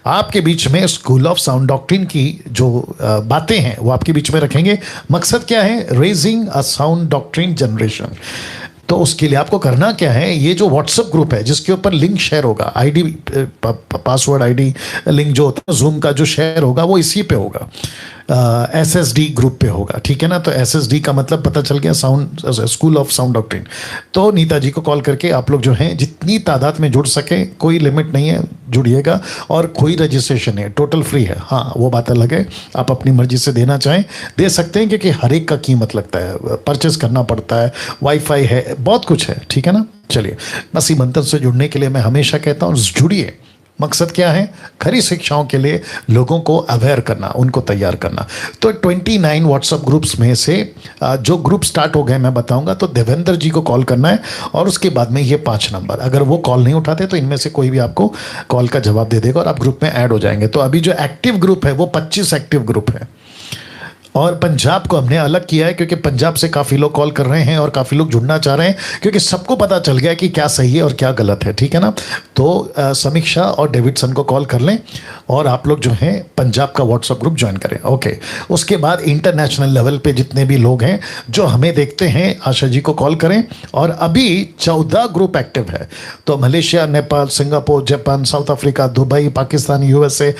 आपके बीच में स्कूल ऑफ साउंड डॉक्ट्रिन की जो बातें हैं वो आपके बीच में रखेंगे। मकसद क्या है? Raising a sound doctrine generation. तो उसके लिए आपको करना क्या है, ये जो व्हाट्सएप ग्रुप है जिसके ऊपर लिंक शेयर होगा, आईडी पासवर्ड आईडी लिंक जो होता है जूम का जो शेयर होगा वो इसी पे होगा, SSD ग्रुप पे होगा, ठीक है ना। तो SSD का मतलब पता चल गया, sound school of sound doctrine. तो नीता जी को कॉल करके आप लोग जो हैं जितनी तादाद में जुड़ सके, कोई लिमिट नहीं है, जुड़िएगा, और कोई रजिस्ट्रेशन है, टोटल फ्री है। हाँ, वो बात अलग है, आप अपनी मर्जी से देना चाहें दे सकते हैं, क्योंकि हर एक का कीमत लगता है, परचेस करना पड़ता है, वाईफाई है, बहुत कुछ है, ठीक है ना। चलिए, मसीह मंत्र से जुड़ने के लिए मैं हमेशा कहता हूँ जुड़िए, मकसद क्या है? खरी शिक्षाओं के लिए लोगों को अवेयर करना, उनको तैयार करना। तो 29 व्हाट्सएप ग्रुप्स में से जो ग्रुप स्टार्ट हो गए मैं बताऊंगा। तो देवेंद्र जी को कॉल करना है और उसके बाद में ये 5 नंबर, अगर वो कॉल नहीं उठाते तो इनमें से कोई भी आपको कॉल का जवाब दे देगा और आप ग्रुप में ऐड हो जाएंगे। तो अभी जो एक्टिव ग्रुप है वो 25 एक्टिव ग्रुप है। और पंजाब को हमने अलग किया है क्योंकि पंजाब से काफ़ी लोग कॉल कर रहे हैं और काफ़ी लोग जुड़ना चाह रहे हैं, क्योंकि सबको पता चल गया कि क्या सही है और क्या गलत है, ठीक है ना। तो समीक्षा और डेविडसन को कॉल कर लें और आप लोग जो हैं पंजाब का व्हाट्सएप ग्रुप ज्वाइन करें। ओके, उसके बाद इंटरनेशनल लेवल पे जितने भी लोग हैं जो हमें देखते हैं, आशा जी को कॉल करें। और अभी 14 ग्रुप एक्टिव है। तो Malaysia, Nepal, Singapore, Japan, South Africa, Dubai, Pakistan, USA,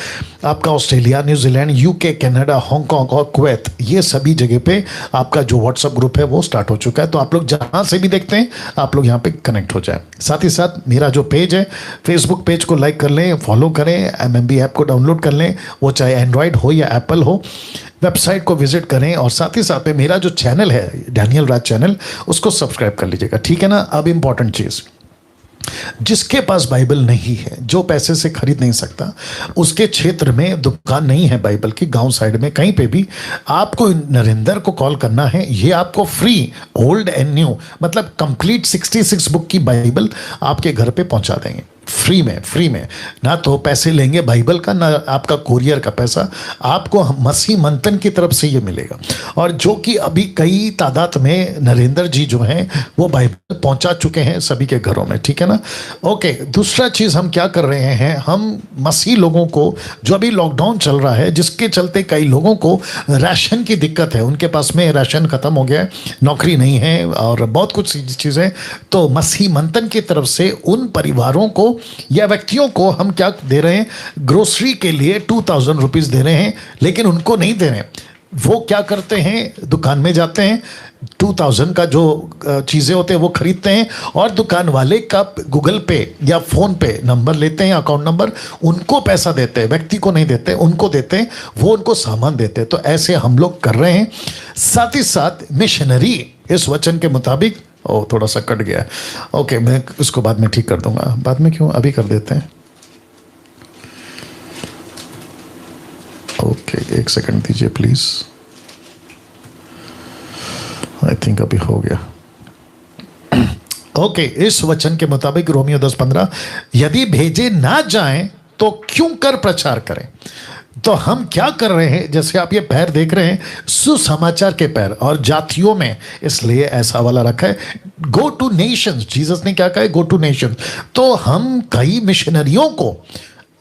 आपका Australia, New Zealand, UK, Canada, Hong Kong और कुवैत, ये सभी जगह पे आपका जो व्हाट्सएप ग्रुप है वो स्टार्ट हो चुका है। तो आप लोग जहां से भी देखते हैं आप लोग यहां पे कनेक्ट हो जाए। साथ ही साथ मेरा जो पेज है, फेसबुक पेज को लाइक कर लें, फॉलो करें, एमएमबी ऐप को डाउनलोड कर लें, वो चाहे एंड्रॉयड हो या एप्पल हो। वेबसाइट को विजिट करें और साथ ही साथ में मेरा जो चैनल है डैनियल राज चैनल, उसको सब्सक्राइब कर लीजिएगा, ठीक है ना। अब इंपॉर्टेंट चीज़, जिसके पास बाइबल नहीं है, जो पैसे से खरीद नहीं सकता, उसके क्षेत्र में दुकान नहीं है बाइबल की, गांव साइड में कहीं पे भी, आपको नरेंद्र को कॉल करना है। ये आपको फ्री, ओल्ड एंड न्यू, मतलब कंप्लीट 66 बुक की बाइबल आपके घर पे पहुंचा देंगे फ्री में। ना तो पैसे लेंगे बाइबल का, ना आपका कोरियर का पैसा, आपको मसीह मंथन की तरफ से ये मिलेगा। और जो कि अभी कई तादाद में नरेंद्र जी जो हैं वो बाइबल पहुंचा चुके हैं सभी के घरों में, ठीक है ना। ओके, दूसरा चीज़ हम क्या कर रहे हैं, हम मसीह लोगों को, जो अभी लॉकडाउन चल रहा है जिसके चलते कई लोगों को राशन की दिक्कत है, उनके पास में राशन ख़त्म हो गया है, नौकरी नहीं है और बहुत कुछ चीज़ें, तो मसीह मंथन की तरफ से उन परिवारों को या व्यक्तियों को हम क्या दे रहे हैं, ग्रोसरी के लिए 2000 रुपीज़ दे रहे हैं। लेकिन उनको नहीं दे रहे हैं, वो क्या करते हैं, दुकान में जाते हैं, 2000 का जो चीज़ें होते हैं वो खरीदते हैं और दुकान वाले का गूगल पे या फ़ोन पे नंबर लेते हैं, अकाउंट नंबर, उनको पैसा देते हैं, व्यक्ति को नहीं देते, उनको देते हैं, वो उनको सामान देते हैं। तो ऐसे हम लोग कर रहे हैं। साथ ही साथ मिशनरी इस वचन के मुताबिक, थोड़ा सा कट गया है, ओके, मैं उसको बाद में ठीक कर दूंगा। बाद में क्यों, अभी कर देते हैं। ओके, एक सेकंड दीजिए प्लीज। आई थिंक अभी हो गया। ओके, इस वचन के मुताबिक रोमियो 10:15, यदि भेजे ना जाएं तो क्यों कर प्रचार करें। तो हम क्या कर रहे हैं, जैसे आप ये पैर देख रहे हैं, सुसमाचार के पैर, और जातियों में इसलिए ऐसा वाला रखा है, गो टू नेशंस। जीसस ने क्या कहा है, गो टू नेशंस। तो हम कई मिशनरियों को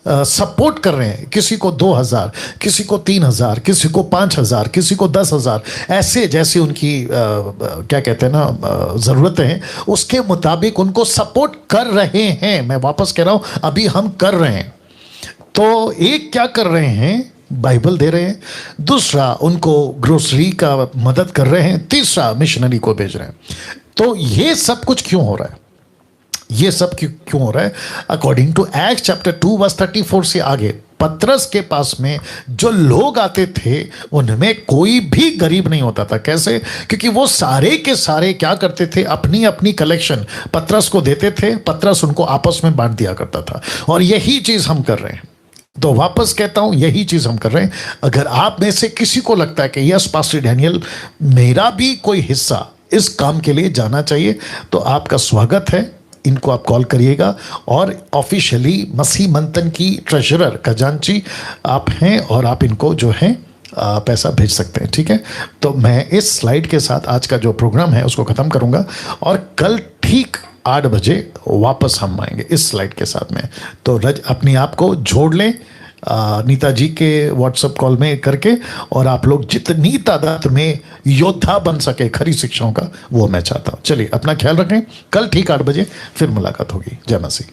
सपोर्ट कर रहे हैं, किसी को 2000, किसी को 3000, किसी को 5000, किसी को 10,000, ऐसे जैसे उनकी क्या कहते हैं ना ज़रूरतें हैं, उसके मुताबिक उनको सपोर्ट कर रहे हैं। मैं वापस कह रहा हूँ, अभी हम कर रहे हैं। तो एक क्या कर रहे हैं, बाइबल दे रहे हैं, दूसरा उनको ग्रोसरी का मदद कर रहे हैं, तीसरा मिशनरी को भेज रहे हैं। तो ये सब कुछ क्यों हो रहा है, ये सब क्यों हो रहा है? According to Act chapter 2 verse 34 से आगे, पतरस के पास में जो लोग आते थे उनमें कोई भी गरीब नहीं होता था। कैसे? क्योंकि वो सारे के सारे क्या करते थे, अपनी अपनी कलेक्शन पतरस को देते थे, पतरस उनको आपस में बांट दिया करता था। और यही चीज़ हम कर रहे हैं। तो वापस कहता हूं, यही चीज़ हम कर रहे हैं। अगर आप में से किसी को लगता है कि यस पास्टर डैनियल, मेरा भी कोई हिस्सा इस काम के लिए जाना चाहिए, तो आपका स्वागत है। इनको आप कॉल करिएगा और ऑफिशियली मसीह मंथन की ट्रेजरर खजांची आप हैं और आप इनको जो है पैसा भेज सकते हैं, ठीक है। तो मैं इस स्लाइड के साथ आज का जो प्रोग्राम है उसको ख़त्म करूंगा और कल ठीक 8 बजे वापस हम आएंगे इस स्लाइड के साथ में। तो रज अपने आप को जोड़ लें नीता जी के व्हाट्सएप कॉल में करके, और आप लोग जितनी तादाद में योद्धा बन सके खरी शिक्षाओं का, वो मैं चाहता हूँ। चलिए अपना ख्याल रखें, कल ठीक 8 बजे फिर मुलाकात होगी। जय मसीह।